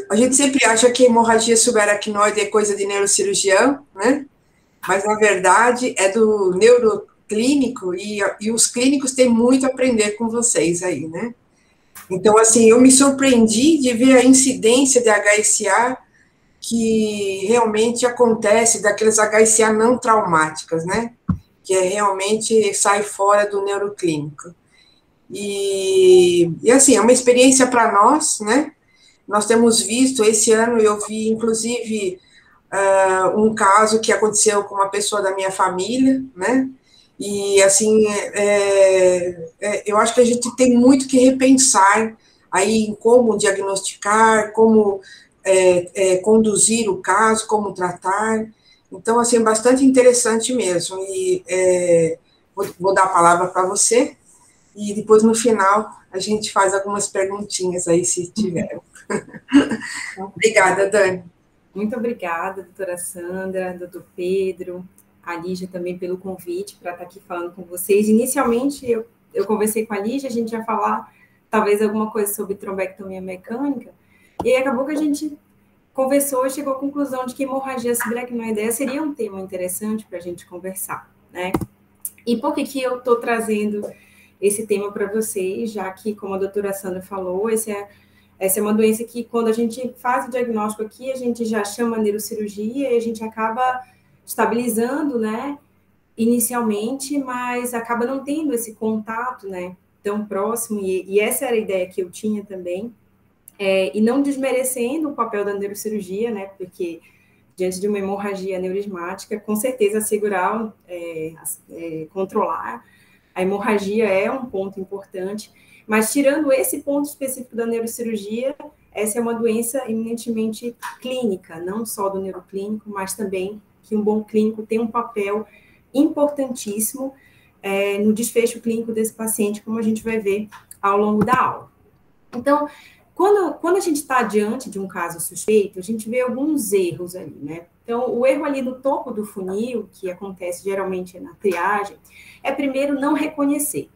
A gente sempre acha que hemorragia subaracnoide é coisa de neurocirurgião, né? Mas, na verdade, é do neuroclínico e os clínicos têm muito a aprender com vocês aí, né? Então, assim, eu me surpreendi de ver a incidência de HSA que realmente acontece, daquelas HSA não traumáticas, né? Que realmente sai fora do neuroclínico. E assim, é uma experiência para nós, né? Nós temos visto, esse ano eu vi, inclusive, um caso que aconteceu com uma pessoa da minha família, né? E, assim, eu acho que a gente tem muito que repensar aí em como diagnosticar, como conduzir o caso, como tratar. Então, assim, bastante interessante mesmo. E vou dar a palavra para você, e depois, no final, a gente faz algumas perguntinhas aí, se tiver. Obrigada, Dani. Muito obrigada, doutora Sandra, doutor Pedro, a Lígia também pelo convite para estar aqui falando com vocês. Inicialmente, eu conversei com a Lígia, a gente ia falar talvez alguma coisa sobre trombectomia mecânica, e aí acabou que a gente conversou e chegou à conclusão de que hemorragia subaracnoideia seria um tema interessante para a gente conversar, né? E por que eu estou trazendo esse tema para vocês, já que, como a doutora Sandra falou, essa é uma doença que, quando a gente faz o diagnóstico aqui, a gente já chama neurocirurgia e a gente acaba estabilizando, né, inicialmente, mas acaba não tendo esse contato, né, tão próximo, e essa era a ideia que eu tinha também, e não desmerecendo o papel da neurocirurgia, né, porque diante de uma hemorragia neurismática, com certeza assegurar, controlar a hemorragia é um ponto importante, mas tirando esse ponto específico da neurocirurgia, essa é uma doença eminentemente clínica, não só do neuroclínico, mas também que um bom clínico tem um papel importantíssimo no desfecho clínico desse paciente, como a gente vai ver ao longo da aula. Então, quando a gente está diante de um caso suspeito, a gente vê alguns erros ali, né? Então, o erro ali no topo do funil, que acontece geralmente na triagem, é primeiro não reconhecer.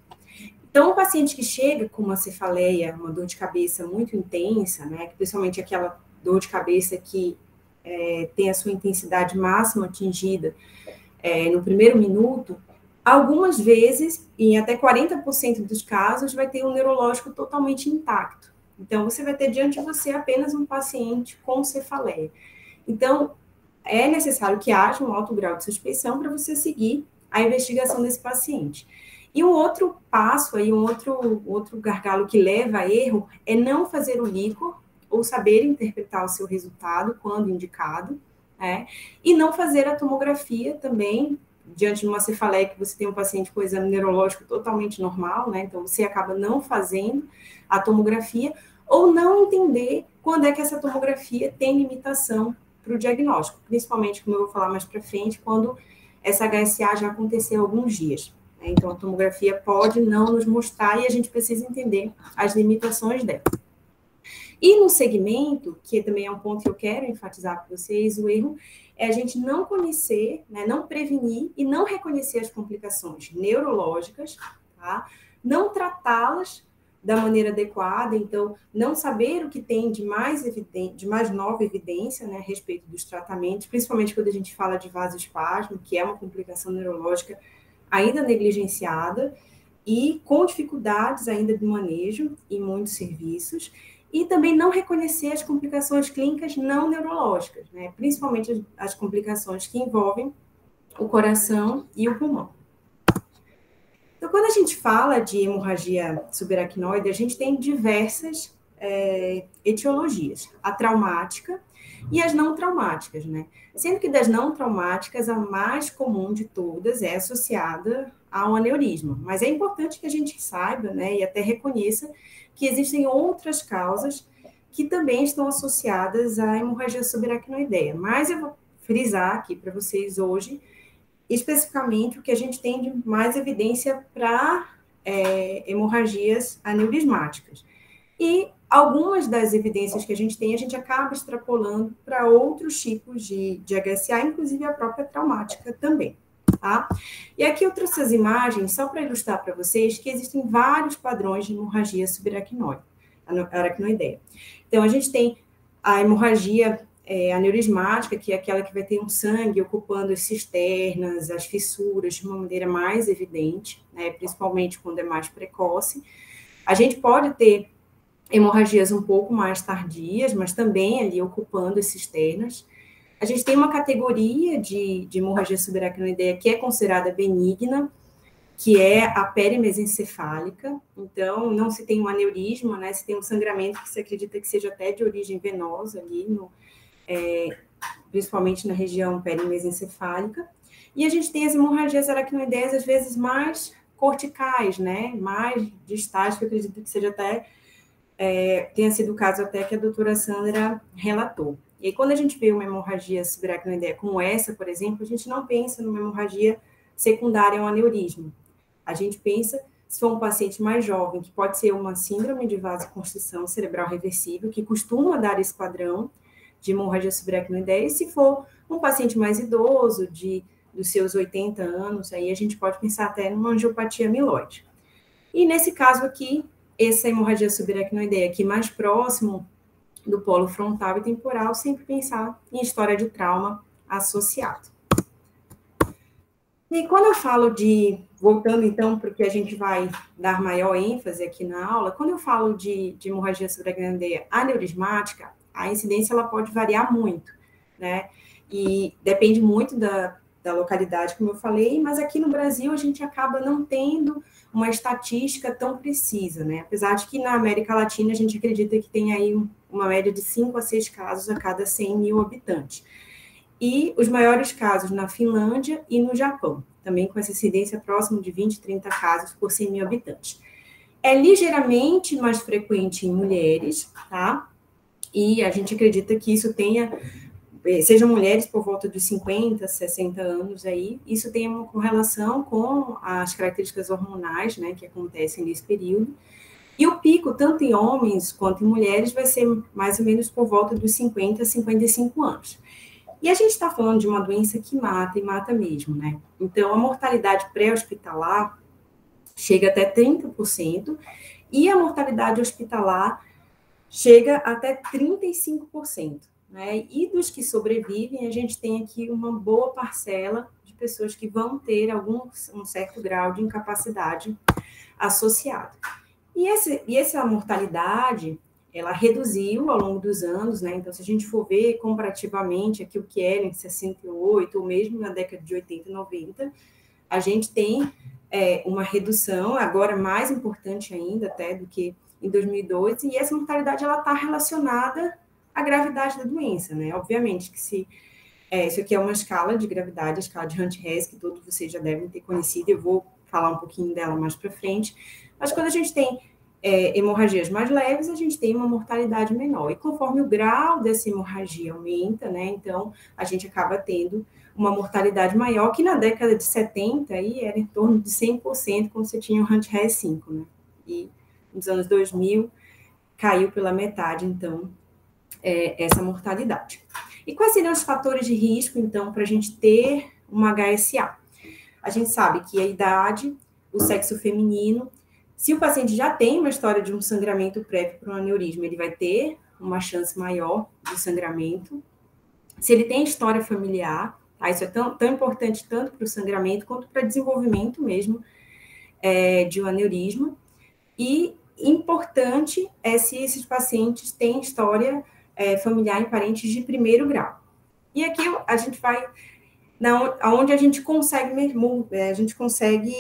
Então, o paciente que chega com uma cefaleia, uma dor de cabeça muito intensa, né, principalmente aquela dor de cabeça que tem a sua intensidade máxima atingida no primeiro minuto, algumas vezes, em até 40% dos casos, vai ter um neurológico totalmente intacto. Então, você vai ter diante de você apenas um paciente com cefaleia. Então, é necessário que haja um alto grau de suspeição para você seguir a investigação desse paciente. E um outro passo, aí, um outro gargalo que leva a erro é não fazer o líquor ou saber interpretar o seu resultado quando indicado, né? E não fazer a tomografia também, diante de uma cefaleia que você tem um paciente com exame neurológico totalmente normal, né? Então, você acaba não fazendo a tomografia ou não entender quando é que essa tomografia tem limitação para o diagnóstico, principalmente, como eu vou falar mais para frente, quando essa HSA já aconteceu há alguns dias. Então, a tomografia pode não nos mostrar e a gente precisa entender as limitações dela. E no segmento, que também é um ponto que eu quero enfatizar para vocês, o erro é a gente não conhecer, né, não prevenir e não reconhecer as complicações neurológicas, tá? Não tratá-las da maneira adequada, então, não saber o que tem de mais nova evidência, né, a respeito dos tratamentos, principalmente quando a gente fala de vasoespasmo, que é uma complicação neurológica ainda negligenciada e com dificuldades ainda de manejo em muitos serviços, e também não reconhecer as complicações clínicas não neurológicas, né, principalmente as complicações que envolvem o coração e o pulmão. Então, quando a gente fala de hemorragia subaracnoide, a gente tem diversas etiologias, a traumática e as não traumáticas, né? Sendo que das não traumáticas, a mais comum de todas é associada a um aneurisma. Mas é importante que a gente saiba, né, e até reconheça que existem outras causas que também estão associadas à hemorragia subaracnoideia. Mas eu vou frisar aqui para vocês hoje, especificamente, o que a gente tem de mais evidência para hemorragias aneurismáticas. E algumas das evidências que a gente acaba extrapolando para outros tipos de HSA, inclusive a própria traumática também, tá? E aqui eu trouxe as imagens só para ilustrar para vocês que existem vários padrões de hemorragia subaracnoideia. Então, a gente tem a hemorragia aneurismática, que é aquela que vai ter um sangue ocupando as cisternas, as fissuras, de uma maneira mais evidente, né, principalmente quando é mais precoce. A gente pode ter hemorragias um pouco mais tardias, mas também ali ocupando as cisternas. A gente tem uma categoria de hemorragia subaracnoideia que é considerada benigna, que é a perimesencefálica. Então, não se tem um aneurisma, né? Se tem um sangramento que se acredita que seja até de origem venosa ali, principalmente na região perimesencefálica. E a gente tem as hemorragias aracnoideias, às vezes, mais corticais, né? Mais distais, que eu acredito que seja até... tenha sido o caso até que a doutora Sandra relatou. E aí, quando a gente vê uma hemorragia subaracnoideia como essa, por exemplo, a gente não pensa numa hemorragia secundária a um aneurisma. A gente pensa, se for um paciente mais jovem, que pode ser uma síndrome de vasoconstrição cerebral reversível, que costuma dar esse padrão de hemorragia subaracnoideia, e se for um paciente mais idoso, dos seus 80 anos, aí a gente pode pensar até numa angiopatia amiloide. E nesse caso aqui, essa hemorragia subaracnoideia aqui mais próximo do polo frontal e temporal, sempre pensar em história de trauma associado. E quando eu falo voltando então para o que a gente vai dar maior ênfase aqui na aula, quando eu falo de hemorragia subaracnoideia aneurismática, a incidência ela pode variar muito, né? E depende muito da localidade, como eu falei, mas aqui no Brasil a gente acaba não tendo uma estatística tão precisa, né? Apesar de que na América Latina a gente acredita que tem aí uma média de 5 a 6 casos a cada 100 mil habitantes. E os maiores casos na Finlândia e no Japão, também com essa incidência próxima de 20, 30 casos por 100 mil habitantes. É ligeiramente mais frequente em mulheres, tá? E a gente acredita que isso sejam mulheres por volta de 50, 60 anos aí, isso tem uma correlação com as características hormonais, né, que acontecem nesse período. E o pico, tanto em homens quanto em mulheres, vai ser mais ou menos por volta dos 50 a 55 anos. E a gente está falando de uma doença que mata, e mata mesmo, né? Então, a mortalidade pré-hospitalar chega até 30%, e a mortalidade hospitalar chega até 35%. Né? E dos que sobrevivem, a gente tem aqui uma boa parcela de pessoas que vão ter um certo grau de incapacidade associado. E essa mortalidade, ela reduziu ao longo dos anos, né? Então, se a gente for ver comparativamente aqui o que era em 68, ou mesmo na década de 80 e 90, a gente tem uma redução, agora mais importante ainda até do que em 2002, e essa mortalidade ela está relacionada à gravidade da doença, né? Obviamente que isso aqui é uma escala de gravidade, a escala de Hunt-Hess, que todos vocês já devem ter conhecido, eu vou falar um pouquinho dela mais para frente, mas quando a gente tem hemorragias mais leves, a gente tem uma mortalidade menor, e conforme o grau dessa hemorragia aumenta, né, então a gente acaba tendo uma mortalidade maior, que na década de 70 aí era em torno de 100% quando você tinha o Hunt-Hess 5, né, e nos anos 2000 caiu pela metade, então, essa mortalidade. E quais seriam os fatores de risco, então, para a gente ter uma HSA? A gente sabe que a idade, o sexo feminino, se o paciente já tem uma história de um sangramento prévio para um aneurisma, ele vai ter uma chance maior de sangramento. Se ele tem história familiar, tá? Isso é tão importante tanto para o sangramento quanto para o desenvolvimento mesmo de um aneurisma. E importante é se esses pacientes têm história familiar em parentes de primeiro grau. E aqui a gente vai onde a gente consegue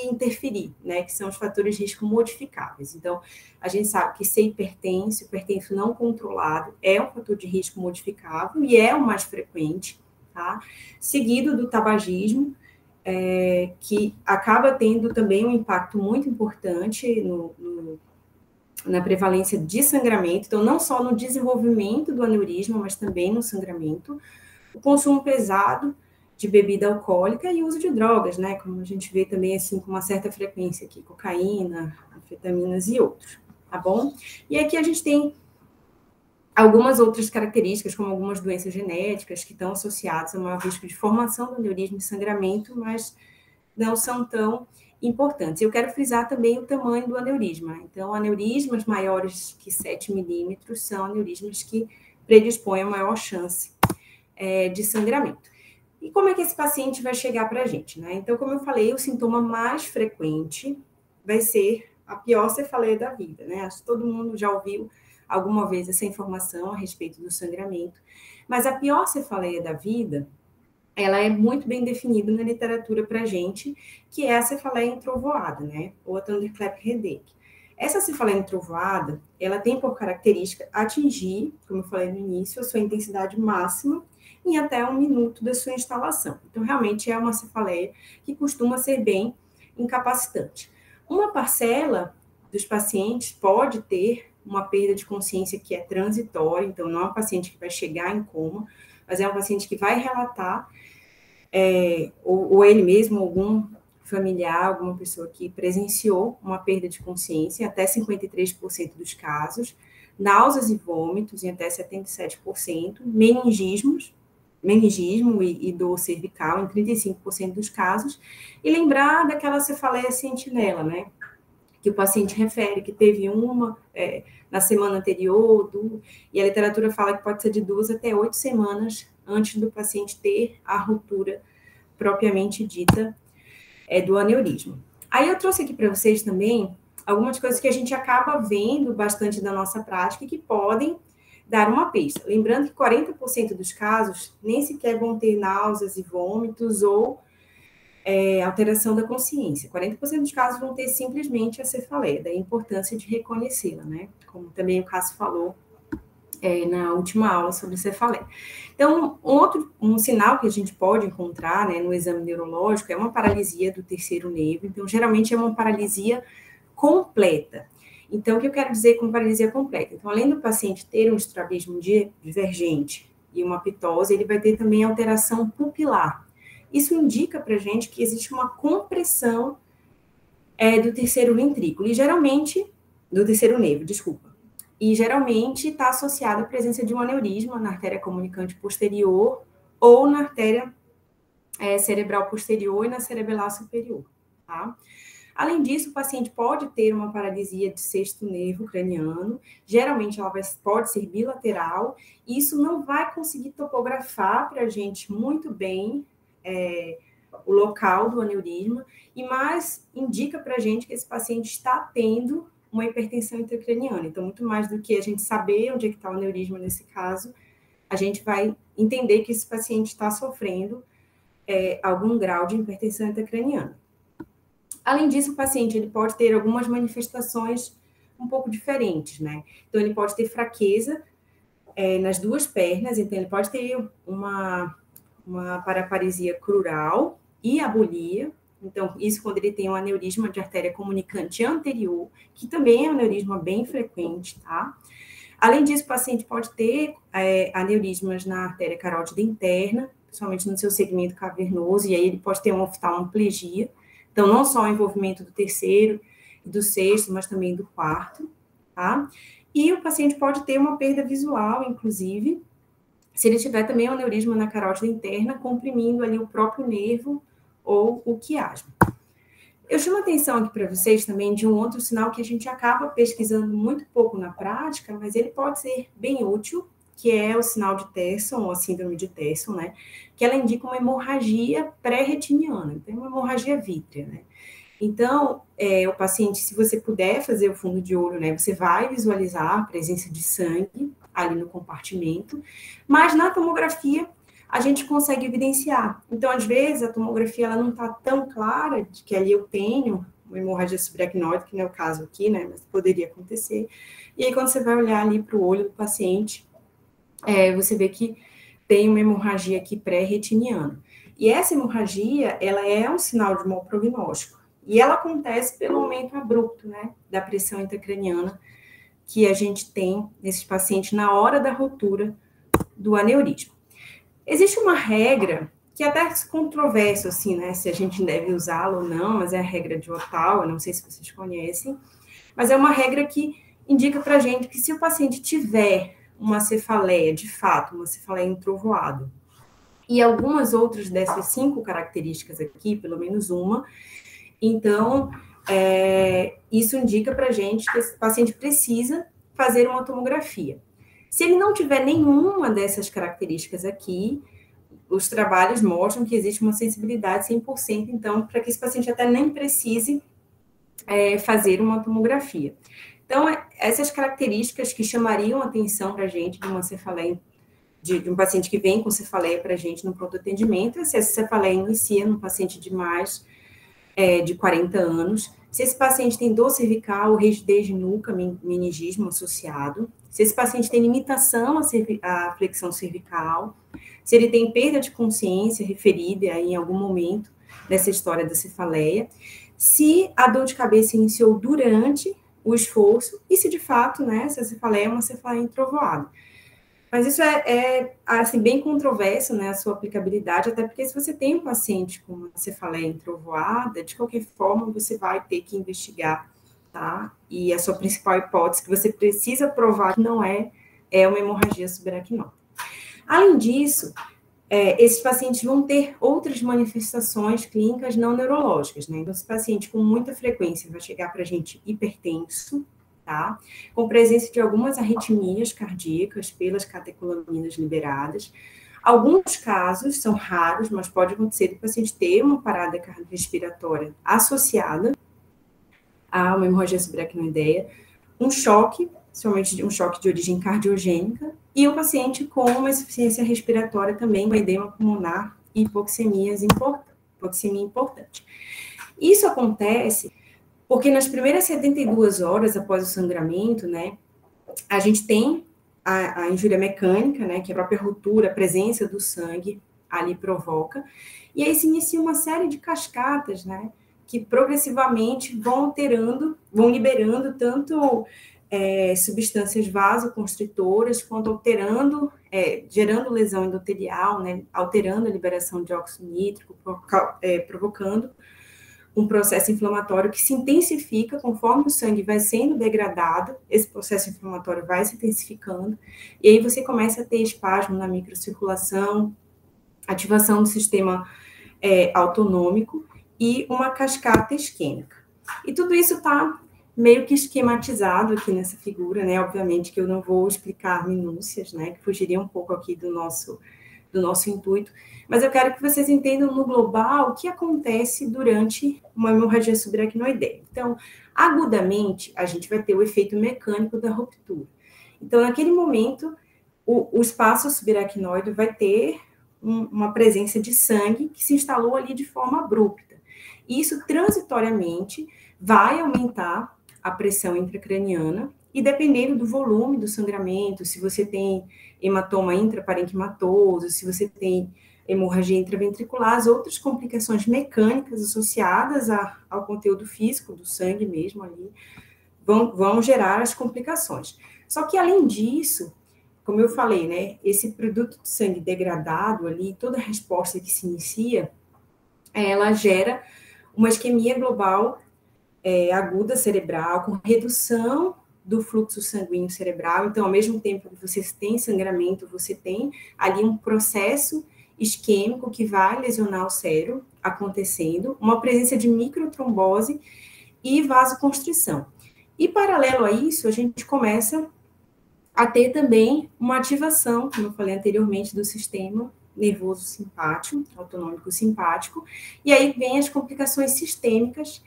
interferir, né, que são os fatores de risco modificáveis. Então, a gente sabe que ser hipertenso, hipertenso não controlado, é um fator de risco modificável e é o mais frequente, tá? Seguido do tabagismo, que acaba tendo também um impacto muito importante na prevalência de sangramento, então não só no desenvolvimento do aneurisma, mas também no sangramento, o consumo pesado de bebida alcoólica e uso de drogas, né, como a gente vê também, assim, com uma certa frequência aqui, cocaína, anfetaminas e outros, tá bom? E aqui a gente tem algumas outras características, como algumas doenças genéticas que estão associadas a maior risco de formação do aneurisma e sangramento, mas não são tão importantes. Eu quero frisar também o tamanho do aneurisma. Então, aneurismas maiores que 7 milímetros são aneurismas que predispõem a maior chance de sangramento. E como é que esse paciente vai chegar para a gente, né? Então, como eu falei, o sintoma mais frequente vai ser a pior cefaleia da vida, né? Acho que todo mundo já ouviu alguma vez essa informação a respeito do sangramento. Mas a pior cefaleia da vida, ela é muito bem definida na literatura para a gente, que é a cefaleia entrovoada, né? Ou a thunderclap headache. Essa cefaleia entrovoada, ela tem por característica atingir, como eu falei no início, a sua intensidade máxima em até 1 minuto da sua instalação. Então, realmente é uma cefaleia que costuma ser bem incapacitante. Uma parcela dos pacientes pode ter uma perda de consciência que é transitória, então não é um paciente que vai chegar em coma, mas é um paciente que vai relatar, ou ele mesmo, algum familiar, alguma pessoa que presenciou uma perda de consciência, em até 53% dos casos, náuseas e vômitos, em até 77%, meningismo e dor cervical, em 35% dos casos, e lembrar daquela cefaleia sentinela, né? Que o paciente refere que teve uma na semana anterior, e a literatura fala que pode ser de 2 até 8 semanas antes do paciente ter a ruptura propriamente dita do aneurisma. Aí eu trouxe aqui para vocês também algumas coisas que a gente acaba vendo bastante da nossa prática e que podem dar uma pista. Lembrando que 40% dos casos nem sequer vão ter náuseas e vômitos ou alteração da consciência. 40% dos casos vão ter simplesmente a cefaleia, daí a importância de reconhecê-la, né? Como também o Cássio falou na última aula sobre cefaleia. Então, um sinal que a gente pode encontrar, né, no exame neurológico é uma paralisia do terceiro nervo. Então, geralmente é uma paralisia completa. Então, o que eu quero dizer com paralisia completa? Então, além do paciente ter um estrabismo divergente e uma pitose, ele vai ter também alteração pupilar. Isso indica para a gente que existe uma compressão do terceiro ventrículo, e geralmente, do terceiro nervo, desculpa. E geralmente está associada à presença de um aneurisma na artéria comunicante posterior ou na artéria cerebral posterior e na cerebelar superior, tá? Além disso, o paciente pode ter uma paralisia de sexto nervo craniano, geralmente ela pode ser bilateral, e isso não vai conseguir topografar para a gente muito bem o local do aneurisma, e mais indica para a gente que esse paciente está tendo uma hipertensão intracraniana. Então, muito mais do que a gente saber onde é que está o aneurisma nesse caso, a gente vai entender que esse paciente está sofrendo algum grau de hipertensão intracraniana. Além disso, o paciente ele pode ter algumas manifestações um pouco diferentes, né? Então, ele pode ter fraqueza nas duas pernas, então ele pode ter uma paraparesia crural e abulia. Então, isso quando ele tem um aneurisma de artéria comunicante anterior, que também é um aneurisma bem frequente, tá? Além disso, o paciente pode ter aneurismas na artéria carótida interna, principalmente no seu segmento cavernoso, e aí ele pode ter uma oftalmoplegia. Então, não só o envolvimento do terceiro e do sexto, mas também do quarto, tá? E o paciente pode ter uma perda visual, inclusive, se ele tiver também um aneurisma na carótida interna, comprimindo ali o próprio nervo ou o quiasma. Eu chamo a atenção aqui para vocês também de um outro sinal que a gente acaba pesquisando muito pouco na prática, mas ele pode ser bem útil, que é o sinal de Terson, ou a síndrome de Terson, né? Que ela indica uma hemorragia pré-retiniana, então uma hemorragia vítrea, né? Então, o paciente, se você puder fazer o fundo de olho, né, você vai visualizar a presença de sangue ali no compartimento, mas na tomografia a gente consegue evidenciar. Então, às vezes, a tomografia ela não está tão clara de que ali eu tenho uma hemorragia subaracnoide, que não é o caso aqui, né, mas poderia acontecer. E aí, quando você vai olhar ali para o olho do paciente, você vê que tem uma hemorragia aqui pré-retiniana. E essa hemorragia, ela é um sinal de mau prognóstico. E ela acontece pelo aumento abrupto, né, da pressão intracraniana que a gente tem nesses pacientes na hora da ruptura do aneurisma. Existe uma regra que até é controverso, assim, né, se a gente deve usá-la ou não, mas é a regra de Ottawa, não sei se vocês conhecem, mas é uma regra que indica para a gente que se o paciente tiver uma cefaleia, de fato, uma cefaleia entrovoada, e algumas outras dessas 5 características aqui, pelo menos uma, Então, isso indica para a gente que esse paciente precisa fazer uma tomografia. Se ele não tiver nenhuma dessas características aqui, os trabalhos mostram que existe uma sensibilidade 100%, então, para que esse paciente até nem precise fazer uma tomografia. Então, essas características que chamariam atenção para a gente de uma cefaleia, de um paciente que vem com cefaleia para a gente no pronto atendimento, se essa cefaleia inicia num paciente de mais de 40 anos, se esse paciente tem dor cervical, rigidez de nuca, meningismo associado, se esse paciente tem limitação à flexão cervical, se ele tem perda de consciência referida em algum momento dessa história da cefaleia, se a dor de cabeça iniciou durante o esforço e se de fato, né, essa cefaleia é uma cefaleia entrovoada. Mas isso assim, bem controverso, né, a sua aplicabilidade, até porque se você tem um paciente com uma cefaleia entrovoada, de qualquer forma você vai ter que investigar, tá? E a sua principal hipótese que você precisa provar que não é uma hemorragia subaracnoide. Além disso, esses pacientes vão ter outras manifestações clínicas não neurológicas, né? Então, esse paciente com muita frequência vai chegar para a gente hipertenso, tá? Com presença de algumas arritmias cardíacas pelas catecolaminas liberadas. Alguns casos são raros, mas pode acontecer do paciente ter uma parada cardiorrespiratória associada a uma hemorragia subaracnoideia, um choque, somente um choque de origem cardiogênica, e o paciente com uma insuficiência respiratória também, com edema pulmonar e hipoxemia importante. Isso acontece porque nas primeiras 72 horas após o sangramento, né, a gente tem a injúria mecânica, né, que a própria ruptura, a presença do sangue ali provoca, e aí se inicia uma série de cascatas, né, que progressivamente vão liberando tanto substâncias vasoconstritoras, quanto gerando lesão endotelial, né, alterando a liberação de óxido nítrico, provocando um processo inflamatório que se intensifica conforme o sangue vai sendo degradado, esse processo inflamatório vai se intensificando, e aí você começa a ter espasmo na microcirculação, ativação do sistema autonômico e uma cascata isquêmica. E tudo isso está meio que esquematizado aqui nessa figura, né? Obviamente que eu não vou explicar minúcias, né? Que fugiria um pouco aqui do nosso intuito, mas eu quero que vocês entendam no global o que acontece durante uma hemorragia subaracnoideia. Então, agudamente, a gente vai ter o efeito mecânico da ruptura. Então, naquele momento, o espaço subaracnoide vai ter uma presença de sangue que se instalou ali de forma abrupta. E isso, transitoriamente, vai aumentar a pressão intracraniana, e dependendo do volume do sangramento, se você tem hematoma intraparenquimatoso, se você tem hemorragia intraventricular, as outras complicações mecânicas associadas ao conteúdo físico do sangue mesmo ali, vão gerar as complicações. Só que, além disso, como eu falei, né, esse produto de sangue degradado ali, toda a resposta que se inicia, ela gera uma isquemia global aguda cerebral, com redução do fluxo sanguíneo cerebral. Então, ao mesmo tempo que você tem sangramento, você tem ali um processo isquêmico que vai lesionar o cérebro acontecendo, uma presença de microtrombose e vasoconstrição. E, paralelo a isso, a gente começa a ter também uma ativação, como eu falei anteriormente, do sistema nervoso simpático, autonômico simpático, e aí vem as complicações sistêmicas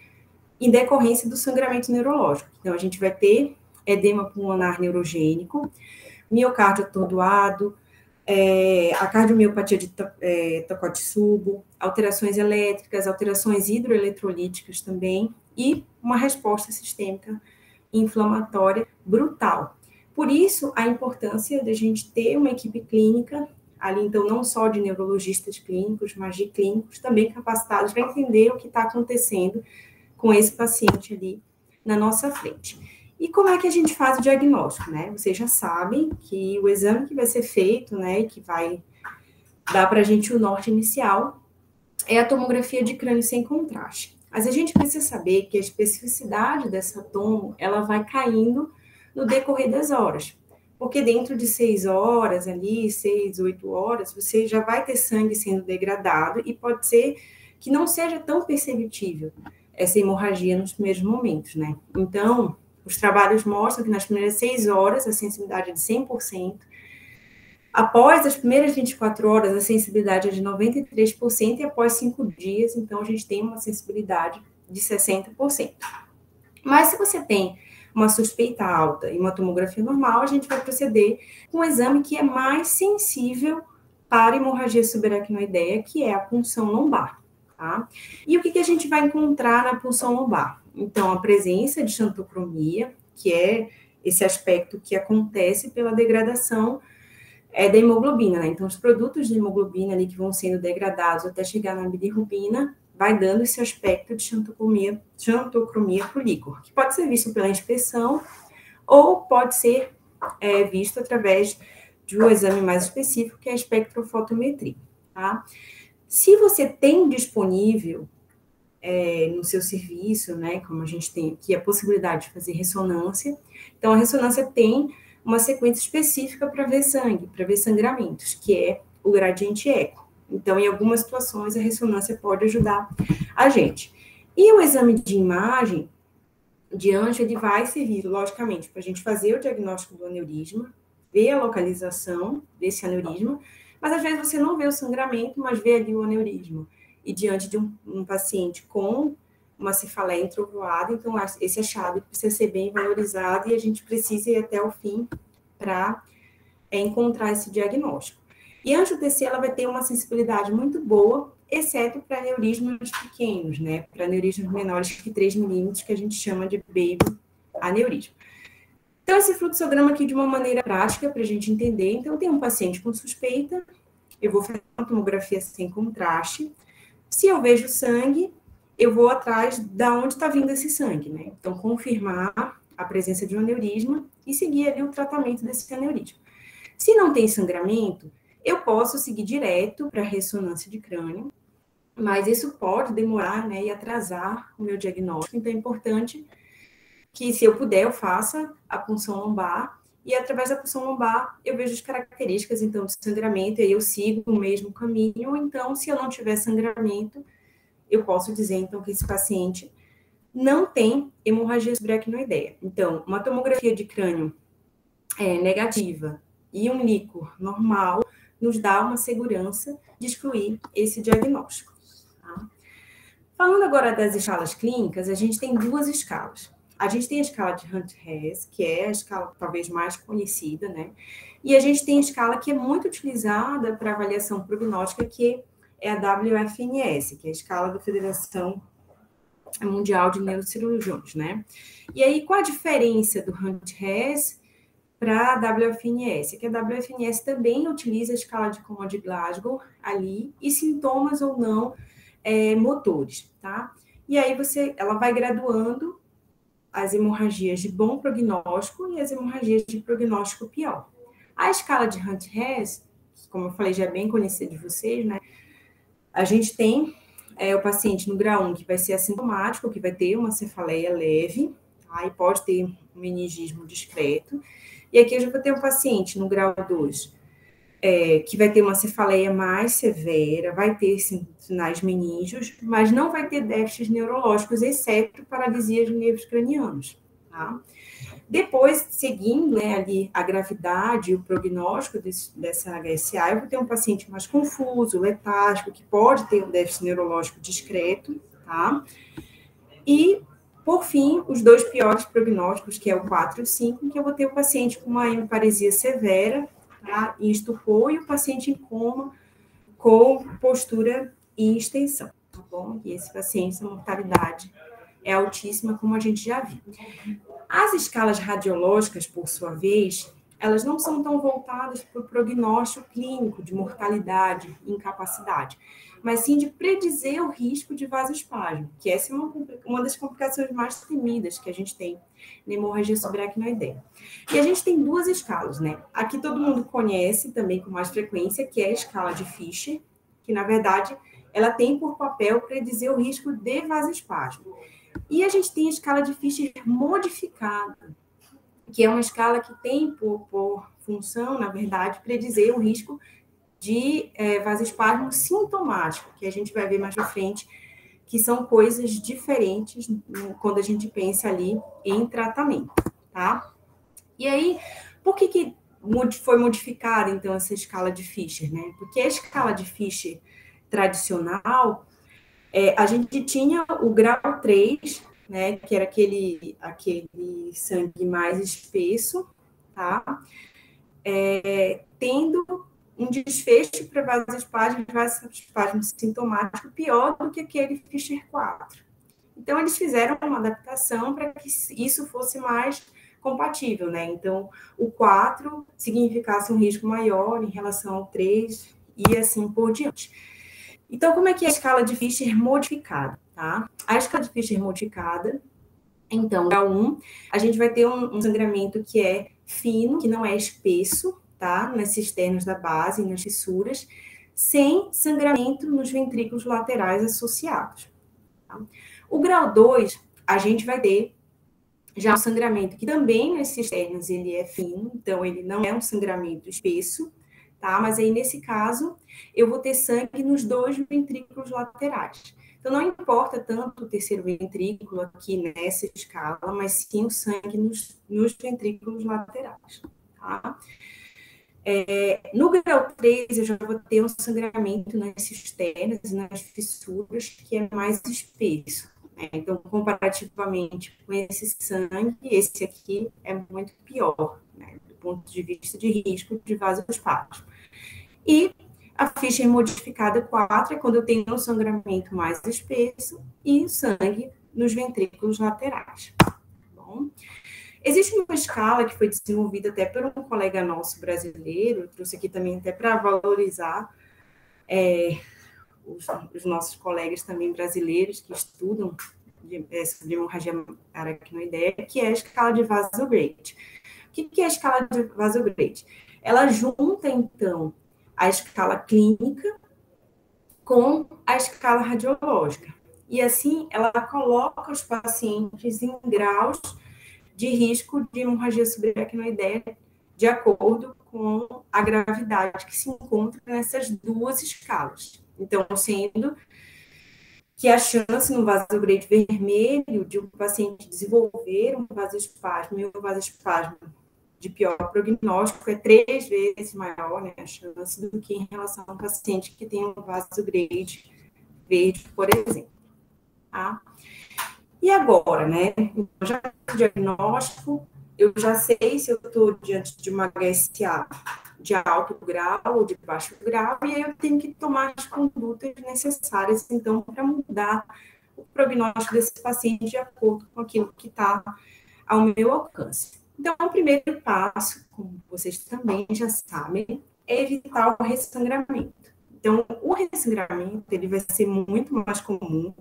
em decorrência do sangramento neurológico. Então, a gente vai ter edema pulmonar neurogênico, miocárdio atordoado, a cardiomiopatia de Takotsubo, alterações elétricas, alterações hidroeletrolíticas também, e uma resposta sistêmica inflamatória brutal. Por isso, a importância da gente ter uma equipe clínica ali, então, não só de neurologistas clínicos, mas de clínicos também capacitados para entender o que está acontecendo com esse paciente ali na nossa frente. E como é que a gente faz o diagnóstico, né? Vocês já sabem que o exame que vai ser feito, né, que vai dar para a gente o norte inicial, é a tomografia de crânio sem contraste. Mas a gente precisa saber que a especificidade dessa tomo, ela vai caindo no decorrer das horas. Porque dentro de 6 horas ali, 6, 8 horas, você já vai ter sangue sendo degradado e pode ser que não seja tão perceptível essa hemorragia nos primeiros momentos, né? Então, os trabalhos mostram que nas primeiras 6 horas a sensibilidade é de 100%, após as primeiras 24 horas a sensibilidade é de 93% e após 5 dias, então a gente tem uma sensibilidade de 60%. Mas se você tem uma suspeita alta e uma tomografia normal, a gente vai proceder com um exame que é mais sensível para hemorragia subaracnoideia, que é a punção lombar, tá? E o que a gente vai encontrar na punção lombar? Então, a presença de xantocromia, que é esse aspecto que acontece pela degradação da hemoglobina, né? Então, os produtos de hemoglobina ali que vão sendo degradados até chegar na bilirrubina, vai dando esse aspecto de xantocromia para o líquor, que pode ser visto pela inspeção ou pode ser visto através de um exame mais específico, que é a espectrofotometria, tá? Se você tem disponível no seu serviço, né, como a gente tem aqui a possibilidade de fazer ressonância, então a ressonância tem uma sequência específica para ver sangue, para ver sangramentos, que é o gradiente eco. Então, em algumas situações, a ressonância pode ajudar a gente. E o exame de imagem de anjo, ele vai servir, logicamente, para a gente fazer o diagnóstico do aneurisma, ver a localização desse aneurisma, mas às vezes você não vê o sangramento, mas vê ali o aneurisma. E diante de um paciente com uma cefaleia introvoada, então esse achado precisa ser bem valorizado e a gente precisa ir até o fim para encontrar esse diagnóstico. E a angio-TC, ela vai ter uma sensibilidade muito boa, exceto para aneurismas pequenos, né? Para aneurismas menores que 3 milímetros, que a gente chama de baby aneurisma. Então, esse fluxograma aqui de uma maneira prática para a gente entender. Então, tem um paciente com suspeita, eu vou fazer uma tomografia sem contraste. Se eu vejo sangue, eu vou atrás de onde está vindo esse sangue, né? Então, confirmar a presença de um aneurisma e seguir ali o tratamento desse aneurisma. Se não tem sangramento, eu posso seguir direto para a ressonância de crânio, mas isso pode demorar, né, e atrasar o meu diagnóstico. Então, é importante que, se eu puder, eu faça a punção lombar e, através da punção lombar, eu vejo as características, então, de sangramento, e aí eu sigo o mesmo caminho. Ou então, se eu não tiver sangramento, eu posso dizer, então, que esse paciente não tem hemorragia subaracnoideia. Então, uma tomografia de crânio negativa e um líquor normal nos dá uma segurança de excluir esse diagnóstico. Tá? Falando agora das escalas clínicas, a gente tem 2 escalas. A gente tem a escala de Hunt-Hess, que é a escala talvez mais conhecida, né? E a gente tem a escala que é muito utilizada para avaliação prognóstica, que é a WFNS, que é a escala da Federação Mundial de Neurocirurgiões, né? E aí, qual a diferença do Hunt-Hess para a WFNS? Que a WFNS também utiliza a escala de Coma de Glasgow ali, e sintomas ou não motores, tá? E aí ela vai graduando as hemorragias de bom prognóstico e as hemorragias de prognóstico pior. A escala de Hunt-Hess, como eu falei, já é bem conhecida de vocês, né? A gente tem o paciente no grau 1, que vai ser assintomático, que vai ter uma cefaleia leve, tá? E pode ter um meningismo discreto. E aqui eu já vou ter um paciente no grau 2, que vai ter uma cefaleia mais severa, vai ter sinais meníngeos, mas não vai ter déficits neurológicos, exceto paralisia de nervos cranianos, tá? Depois, seguindo, né, ali a gravidade e o prognóstico dessa HSA, eu vou ter um paciente mais confuso, letárgico, que pode ter um déficit neurológico discreto, tá? E, por fim, os 2 piores prognósticos, que é o 4 e o 5, que eu vou ter o paciente com uma hemiparesia severa, tá? Em estupor, e o paciente em coma com postura e extensão, tá bom? E esse paciente, a mortalidade é altíssima, como a gente já viu. As escalas radiológicas, por sua vez, elas não são tão voltadas para o prognóstico clínico de mortalidade e incapacidade, mas sim de predizer o risco de vasoespasmo, que essa é uma das complicações mais temidas que a gente tem na hemorragia subaracnoideia. E a gente tem 2 escalas, né? Aqui todo mundo conhece também com mais frequência, que é a escala de Fischer, que, na verdade, ela tem por papel predizer o risco de vasoespasmo. E a gente tem a escala de Fischer modificada, que é uma escala que tem por função, na verdade, predizer o risco de vasoespasmo sintomático, que a gente vai ver mais para frente que são coisas diferentes quando a gente pensa ali em tratamento, tá? E aí, por que foi modificada, então, essa escala de Fisher, né? Porque a escala de Fisher tradicional, a gente tinha o grau 3, né, que era aquele sangue mais espesso, tá? Tendo um desfecho para vasoespasmo sintomático pior do que aquele Fisher 4. Então, eles fizeram uma adaptação para que isso fosse mais compatível, né? Então, o 4 significasse um risco maior em relação ao 3 e assim por diante. Então, como é que é a escala de Fisher modificada, tá? A escala de Fisher modificada, então, grau 1, a gente vai ter um sangramento que é fino, que não é espesso, tá? Nas cisternas da base, nas fissuras, sem sangramento nos ventrículos laterais associados. Tá? O grau 2, a gente vai ter já um sangramento que também nas cisternas ele é fino, então ele não é um sangramento espesso, tá? Mas aí, nesse caso, eu vou ter sangue nos 2 ventrículos laterais. Então, não importa tanto o terceiro ventrículo aqui nessa escala, mas sim o sangue nos ventrículos laterais, tá? No grau 3, eu já vou ter um sangramento nas cisternas e nas fissuras que é mais espesso. Né? Então, comparativamente com esse sangue, esse aqui é muito pior, né? Do ponto de vista de risco de vasoespasmo. E a Fisher modificada 4 é quando eu tenho um sangramento mais espesso e sangue nos ventrículos laterais. Tá bom? Existe uma escala que foi desenvolvida até por um colega nosso brasileiro, eu trouxe aqui também até para valorizar os nossos colegas também brasileiros que estudam sobre hemorragia aracnoideia, que é a escala de Vaso-Grade. O que é a escala de Vaso-Grade? Ela junta, então, a escala clínica com a escala radiológica. E, assim, ela coloca os pacientes em graus de risco de hemorragia subaracnoideia de acordo com a gravidade que se encontra nessas duas escalas. Então, sendo que a chance no vaso-grade vermelho de um paciente desenvolver um vasoespasmo e um vasoespasmo de pior prognóstico é 3 vezes maior, né, a chance do que em relação a um paciente que tem um vaso-grade verde, por exemplo. Tá? E agora, né? Já no diagnóstico, eu já sei se eu estou diante de uma HSA de alto grau ou de baixo grau, e aí eu tenho que tomar as condutas necessárias, então, para mudar o prognóstico desse paciente de acordo com aquilo que está ao meu alcance. Então, o primeiro passo, como vocês também já sabem, é evitar o ressangramento. Então, o ressangramento, ele vai ser muito mais comum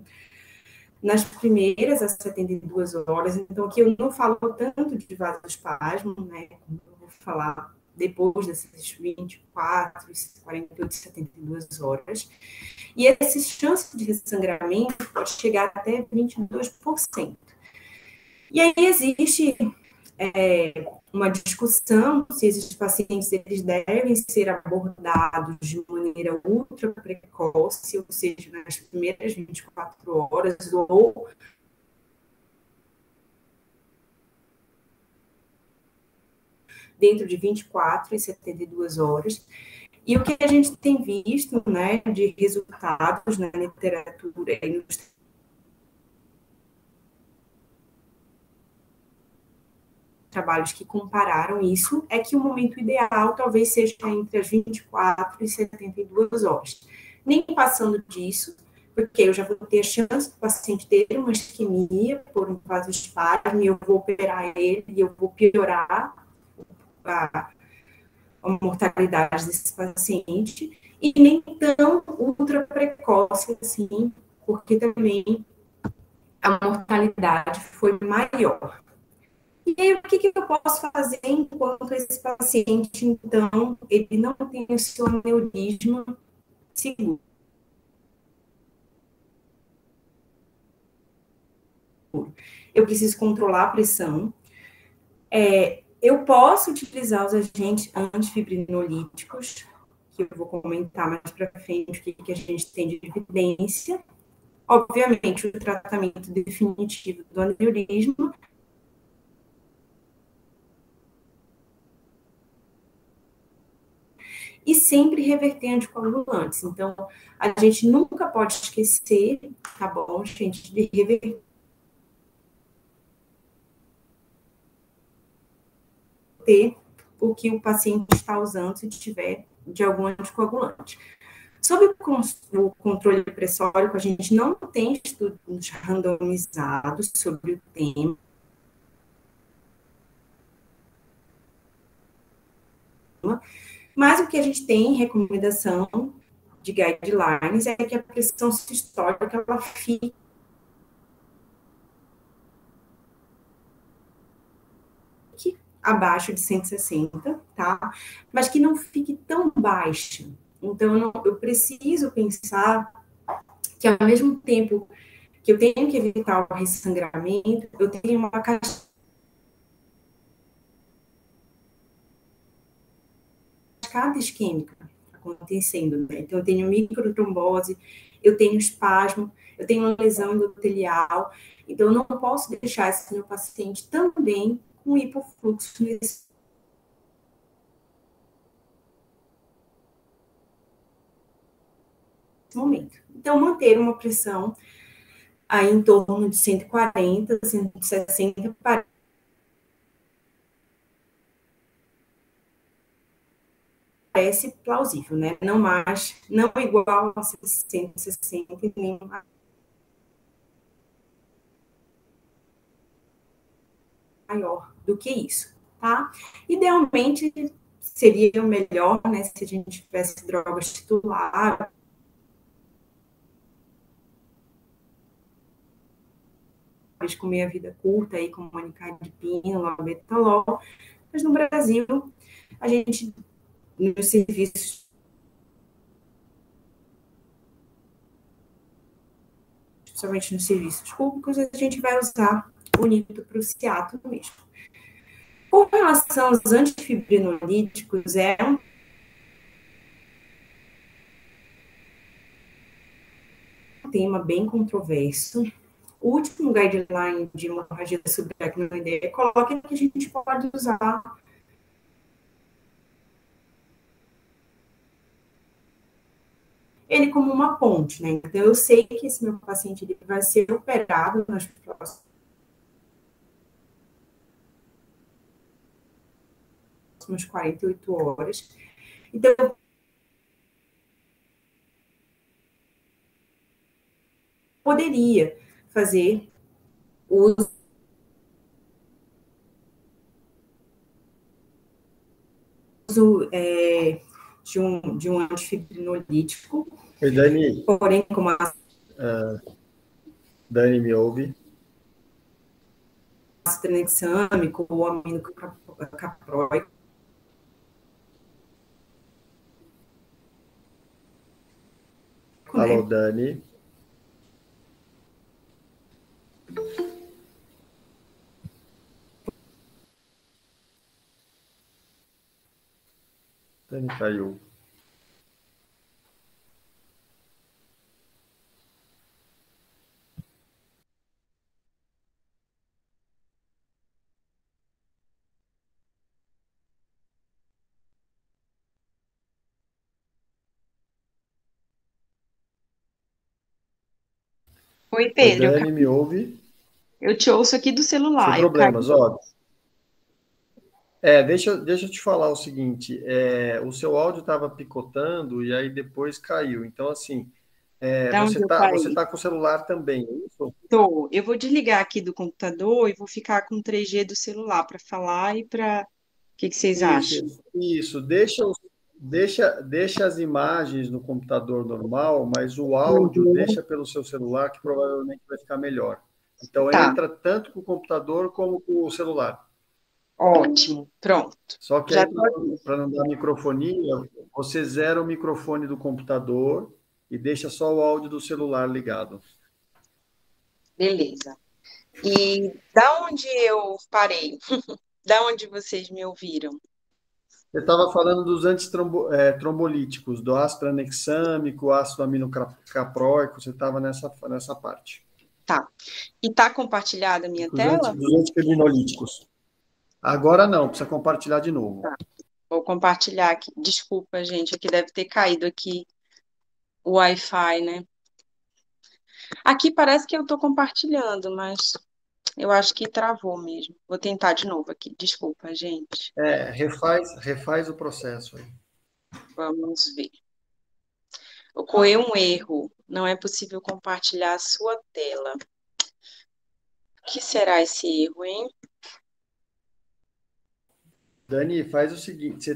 nas primeiras às 72 horas, então aqui eu não falo tanto de vasoespasmo, né, como eu vou falar depois dessas 24, 48, 72 horas, e essa chance de ressangramento pode chegar até 22%. E aí existe uma discussão se esses pacientes eles devem ser abordados de maneira ultra precoce, ou seja, nas primeiras 24 horas, ou dentro de 24 e 72 horas. E o que a gente tem visto, né, de resultados na literatura e nos trabalhos que compararam isso, é que o momento ideal talvez seja entre as 24 e 72 horas. Nem passando disso, porque eu já vou ter a chance do paciente ter uma isquemia por um vasoespasmo, e eu vou operar ele, e eu vou piorar a mortalidade desse paciente, e nem tão ultra precoce assim, porque também a mortalidade foi maior. E aí, o que eu posso fazer enquanto esse paciente, então, ele não tem o seu aneurisma seguro? Eu preciso controlar a pressão. Eu posso utilizar os agentes antifibrinolíticos, que eu vou comentar mais para frente o que a gente tem de evidência, Obviamente, o tratamento definitivo do aneurisma e sempre reverter anticoagulantes. Então, a gente nunca pode esquecer, tá bom, gente, de reverter o que o paciente está usando se tiver de algum anticoagulante. Sobre o controle pressórico, a gente não tem estudos randomizados sobre o tema, mas o que a gente tem em recomendação de guidelines é que a pressão sistólica ela fique abaixo de 160, tá? Mas que não fique tão baixa. Então, eu preciso pensar que, ao mesmo tempo que eu tenho que evitar o ressangramento, eu tenho uma cascata isquêmica acontecendo, né? Então, eu tenho microtrombose, eu tenho espasmo, eu tenho uma lesão endotelial, então eu não posso deixar esse meu paciente também com hipofluxo nesse momento. Então, manter uma pressão aí em torno de 140, 160, parece plausível, né? Não mais, não igual a 160, nem maior do que isso, tá? Idealmente, seria melhor, né, se a gente tivesse drogas titulares, com meia-vida curta, aí, como manicardipina, labetalol, mas no Brasil, a gente, nos serviços, principalmente nos serviços públicos, a gente vai usar o nitroprusiato mesmo. Com relação aos antifibrinolíticos, é um tema bem controverso. O último guideline de hemorragia subaracnoideia coloca que a gente pode usar ele como uma ponte, né? Então, eu sei que esse meu paciente ele vai ser operado nas próximas 48 horas. Então, eu poderia fazer uso de um antifibrinolítico. Oi, Dani. Porém, como a Dani me ouve? ácido tranexâmico ou amino capróico. Alô, Dani. Dani caiu. Oi, Oi, Pedro. Dani, me ouve? Eu te ouço aqui do Sem celular. problemas, ó. Deixa eu te falar o seguinte, o seu áudio estava picotando e aí depois caiu. Então, assim, Da onde eu você parei? tá com o celular também, é isso? Tô. Eu vou desligar aqui do computador e vou ficar com 3G do celular para falar e para. O que vocês Isso, acham? isso. Deixa as imagens no computador normal, mas o áudio Uhum. deixa pelo seu celular, que provavelmente vai ficar melhor. Então, Tá, entra tanto com o computador como com o celular. ótimo. Pronto. Só que Já aí, tô aqui. para não dar microfonia, você zera o microfone do computador e deixa só o áudio do celular ligado. Beleza. E da onde eu parei? Da onde vocês me ouviram? Você estava falando dos antitrombolíticos, do ácido tranexâmico, ácido aminocapróico, você estava nessa parte. Tá. E tá compartilhada a minha tela? Dos antifibrinolíticos. Agora não, precisa compartilhar de novo. Tá. Vou compartilhar aqui. Desculpa, gente, aqui deve ter caído aqui o Wi-Fi, né? Aqui parece que eu estou compartilhando, mas eu acho que travou mesmo. Vou tentar de novo aqui. Desculpa, gente. Refaz o processo aí. Vamos ver. Ocorreu um erro. Não é possível compartilhar a sua tela. O que será esse erro, hein? Dani, faz o seguinte,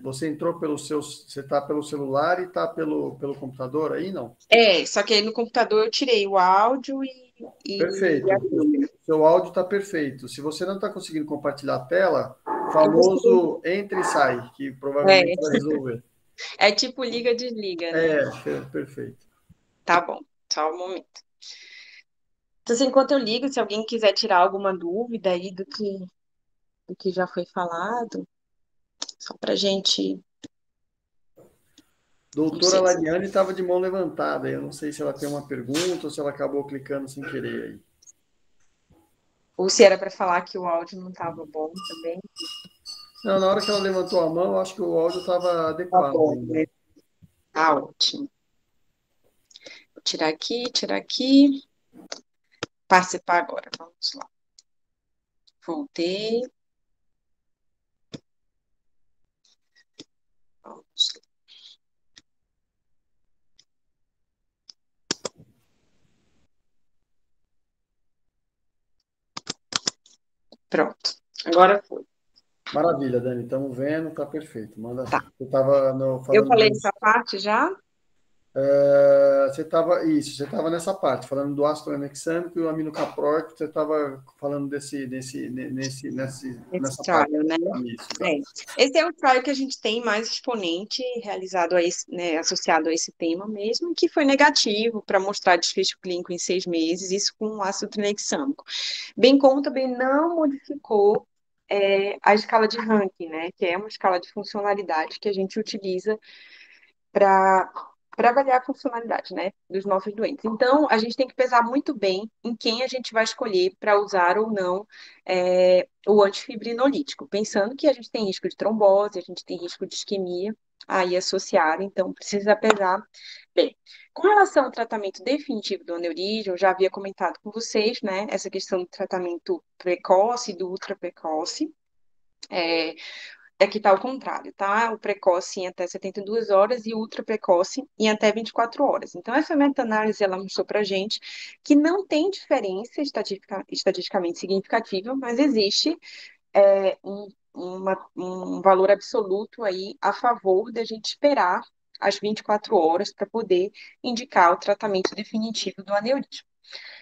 você entrou você está pelo celular e está pelo computador aí, não? Só que aí no computador eu tirei o áudio e Perfeito. a câmera. O seu áudio está perfeito. Se você não está conseguindo compartilhar a tela, famoso entra e sai, que provavelmente vai resolver. É tipo liga, desliga, né? Perfeito. Tá bom, só um momento. Então, assim, enquanto eu ligo, se alguém quiser tirar alguma dúvida aí do que já foi falado, só pra gente. Não Doutora sei se. Lariane estava de mão levantada. Eu não sei se ela tem uma pergunta ou se ela acabou clicando sem querer aí. Ou se era para falar que o áudio não estava bom também. Não, na hora que ela levantou a mão, eu acho que o áudio estava Tá adequado bom, ainda. né? Tá ótimo. Vou tirar aqui. Participar agora. Vamos lá. Voltei. Vamos lá. Pronto. Agora foi. Maravilha, Dani. Estamos vendo, está perfeito. Manda. Tá. Você estava Eu falando falei dos. essa parte já? Você estava nessa parte, falando do ácido tranexâmico e o aminocapróico, você estava falando Esse nessa parte. trial, né? Isso, tá. Esse é o trial que a gente tem mais exponente realizado a esse, né, associado a esse tema mesmo, que foi negativo para mostrar desfecho clínico em 6 meses, isso com ácido tranexâmico. Bem como também não modificou a escala de ranking, né, que é uma escala de funcionalidade que a gente utiliza para avaliar a funcionalidade, né, dos nossos doentes. Então, a gente tem que pesar muito bem em quem a gente vai escolher para usar ou não o antifibrinolítico, pensando que a gente tem risco de trombose, a gente tem risco de isquemia aí associada, então precisa pesar bem. Com relação ao tratamento definitivo do aneurisma, eu já havia comentado com vocês, né, essa questão do tratamento precoce e do ultra precoce. Aqui está o contrário, tá? O precoce em até 72 horas e o ultra precoce em até 24 horas. Então, essa meta-análise, ela mostrou para gente que não tem diferença estatisticamente significativa, mas existe um valor absoluto aí a favor da gente esperar as 24 horas para poder indicar o tratamento definitivo do aneurisma.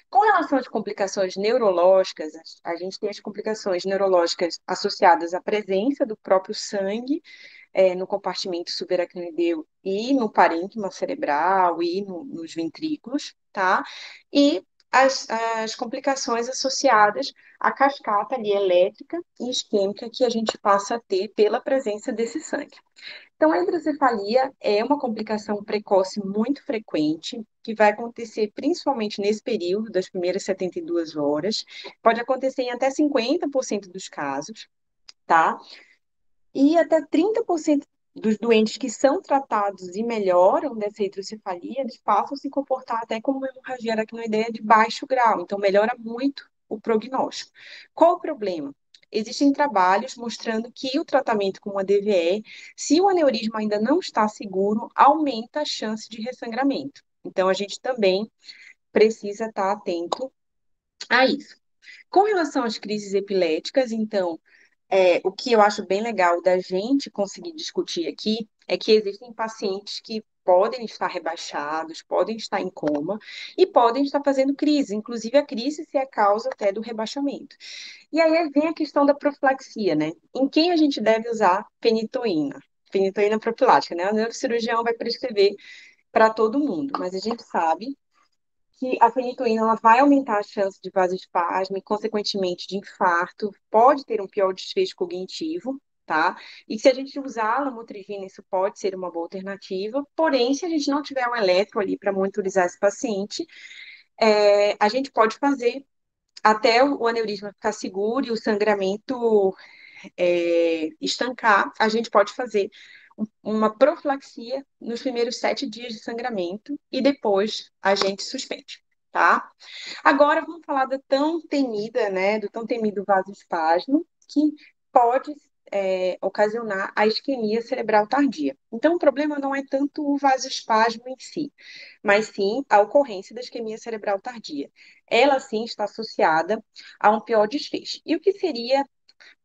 Com relação às complicações neurológicas, a gente tem as complicações neurológicas associadas à presença do próprio sangue no compartimento subaracnoideu e no parênquima cerebral e nos ventrículos, tá? E as complicações associadas à cascata ali elétrica e isquêmica que a gente passa a ter pela presença desse sangue. Então, a hidrocefalia é uma complicação precoce muito frequente, que vai acontecer principalmente nesse período das primeiras 72 horas, pode acontecer em até 50% dos casos, tá? E até 30% dos doentes que são tratados e melhoram dessa hidrocefalia, eles passam a se comportar até como uma hemorragia aracnoideia de baixo grau, então melhora muito o prognóstico. Qual o problema? Existem trabalhos mostrando que o tratamento com a DVE, se o aneurisma ainda não está seguro, aumenta a chance de ressangramento. Então, a gente também precisa estar atento a isso. Com relação às crises epiléticas, então, o que eu acho bem legal da gente conseguir discutir aqui é que existem pacientes que podem estar rebaixados, podem estar em coma e podem estar fazendo crise, inclusive a crise ser a causa até do rebaixamento. E aí vem a questão da profilaxia, né? Em quem a gente deve usar fenitoína? Fenitoína profilática, né? O neurocirurgião vai prescrever para todo mundo, mas a gente sabe que a fenitoína ela vai aumentar a chance de vasoespasmo e, consequentemente, de infarto, pode ter um pior desfecho cognitivo, tá? E se a gente usar a lamotrigina, isso pode ser uma boa alternativa, porém, se a gente não tiver um eletro ali para monitorizar esse paciente, a gente pode fazer até o aneurisma ficar seguro e o sangramento estancar, a gente pode fazer uma profilaxia nos primeiros 7 dias de sangramento e depois a gente suspende, tá? Agora vamos falar da tão temida, né, do tão temido vasoespasmo, que pode ocasionar a isquemia cerebral tardia. Então, o problema não é tanto o vasoespasmo em si, mas sim a ocorrência da isquemia cerebral tardia. Ela, sim, está associada a um pior desfecho. E o que seria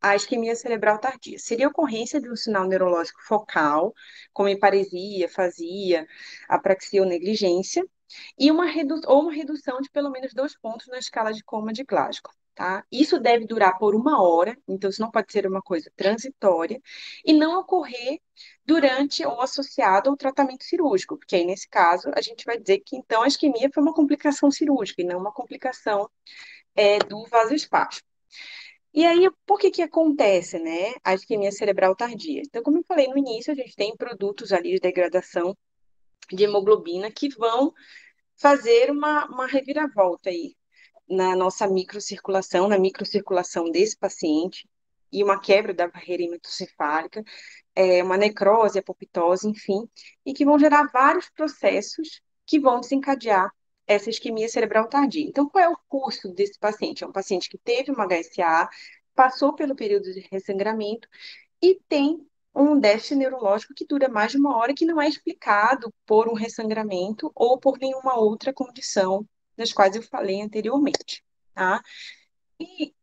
a isquemia cerebral tardia? Seria a ocorrência de um sinal neurológico focal, como hiparesia, afasia, apraxia ou negligência, e ou uma redução de pelo menos 2 pontos na escala de coma de Glasgow. Tá? Isso deve durar por 1 hora, então isso não pode ser uma coisa transitória, e não ocorrer durante ou associado ao tratamento cirúrgico, porque aí, nesse caso, a gente vai dizer que então a isquemia foi uma complicação cirúrgica e não uma complicação do vasoespasmo. E aí, por que que acontece, né, a isquemia cerebral tardia? Então, como eu falei no início, a gente tem produtos ali de degradação de hemoglobina que vão fazer uma reviravolta aí na nossa microcirculação, na microcirculação desse paciente, e uma quebra da barreira hematocefálica, uma necrose, apoptose, enfim, e que vão gerar vários processos que vão desencadear essa isquemia cerebral tardia. Então, qual é o curso desse paciente? É um paciente que teve uma HSA, passou pelo período de ressangramento e tem um déficit neurológico que dura mais de 1 hora, que não é explicado por um ressangramento ou por nenhuma outra condição das quais eu falei anteriormente, tá? E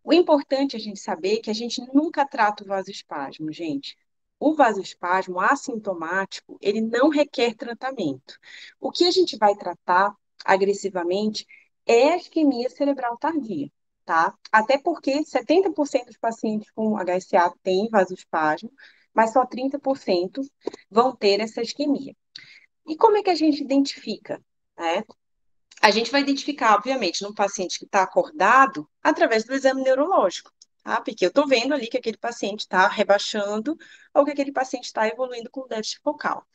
o importante é a gente saber que a gente nunca trata o vasoespasmo, gente. O vasoespasmo assintomático, ele não requer tratamento. O que a gente vai tratar agressivamente é a isquemia cerebral tardia, tá? Até porque 70% dos pacientes com HSA têm vasoespasmo, mas só 30% vão ter essa isquemia. E como é que a gente identifica, né? A gente vai identificar, obviamente, num paciente que está acordado, através do exame neurológico, tá? Porque eu estou vendo ali que aquele paciente está rebaixando ou que aquele paciente está evoluindo com déficit focal.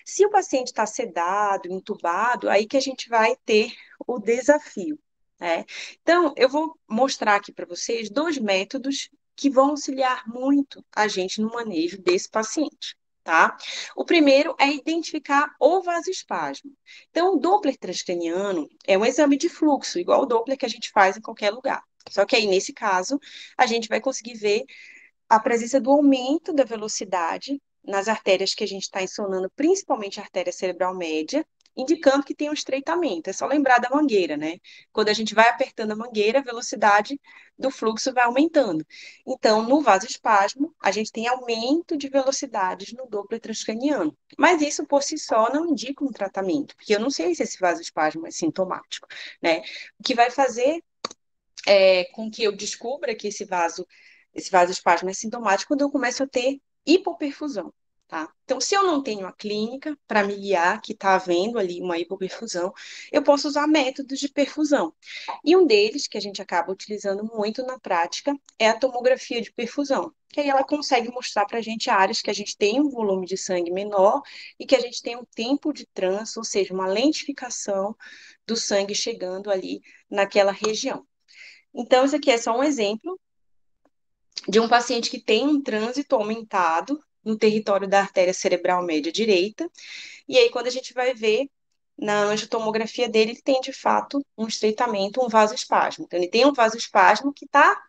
Se o paciente está sedado, entubado, aí que a gente vai ter o desafio, né? Então, eu vou mostrar aqui para vocês 2 métodos que vão auxiliar muito a gente no manejo desse paciente, tá? O primeiro é identificar o vasoespasmo. Então, o Doppler transcraniano é um exame de fluxo, igual o Doppler que a gente faz em qualquer lugar. Só que aí, nesse caso, a gente vai conseguir ver a presença do aumento da velocidade nas artérias que a gente está ensonando, principalmente a artéria cerebral média, indicando que tem um estreitamento. É só lembrar da mangueira, né? Quando a gente vai apertando a mangueira, a velocidade do fluxo vai aumentando. Então, no vasoespasmo, a gente tem aumento de velocidades no Doppler transcraniano. Mas isso por si só não indica um tratamento, porque eu não sei se esse vasoespasmo é sintomático, né? O que vai fazer com que eu descubra que esse vasoespasmo é sintomático quando eu começo a ter hipoperfusão, tá? Então, se eu não tenho a clínica para me guiar que está havendo ali uma hipoperfusão, eu posso usar métodos de perfusão. E um deles, que a gente acaba utilizando muito na prática, é a tomografia de perfusão, que aí ela consegue mostrar para a gente áreas que a gente tem um volume de sangue menor e que a gente tem um tempo de trânsito, ou seja, uma lentificação do sangue chegando ali naquela região. Então, isso aqui é só um exemplo de um paciente que tem um trânsito aumentado no território da artéria cerebral média direita. E aí, quando a gente vai ver na angiotomografia dele, ele tem de fato um estreitamento, um vasoespasmo. Então, ele tem um vasoespasmo que está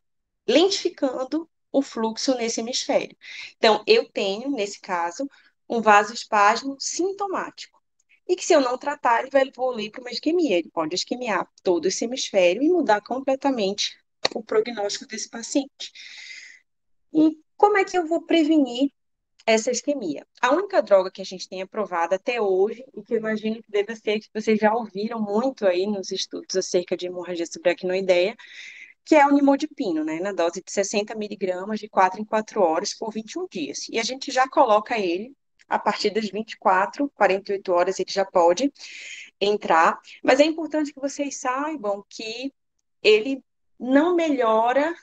lentificando o fluxo nesse hemisfério. Então, eu tenho, nesse caso, um vasoespasmo sintomático. E que, se eu não tratar, ele vai evoluir para uma isquemia. Ele pode isquemiar todo esse hemisfério e mudar completamente o prognóstico desse paciente. E como é que eu vou prevenir essa isquemia? A única droga que a gente tem aprovada até hoje, e que eu imagino que deve ser que vocês já ouviram muito aí nos estudos acerca de hemorragia subaracnoideia, que é o nimodipino, né, na dose de 60 miligramas de 4 em 4 horas por 21 dias. E a gente já coloca ele a partir das 24, 48 horas, ele já pode entrar, mas é importante que vocês saibam que ele não melhora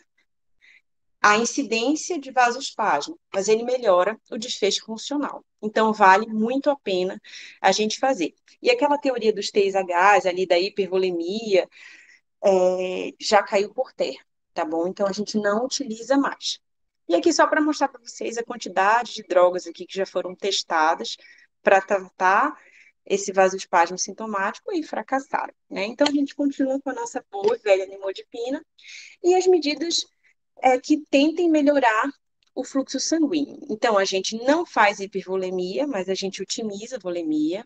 a incidência de vasoespasmo, mas ele melhora o desfecho funcional. Então, vale muito a pena a gente fazer. E aquela teoria dos TSHs, ali da hipervolemia, já caiu por terra, tá bom? Então, a gente não utiliza mais. E aqui, só para mostrar para vocês a quantidade de drogas aqui que já foram testadas para tratar esse vasoespasmo sintomático e fracassaram, né? Então, a gente continua com a nossa boa e velha nimodipina e as medidas que tentem melhorar o fluxo sanguíneo. Então, a gente não faz hipervolemia, mas a gente otimiza a volemia.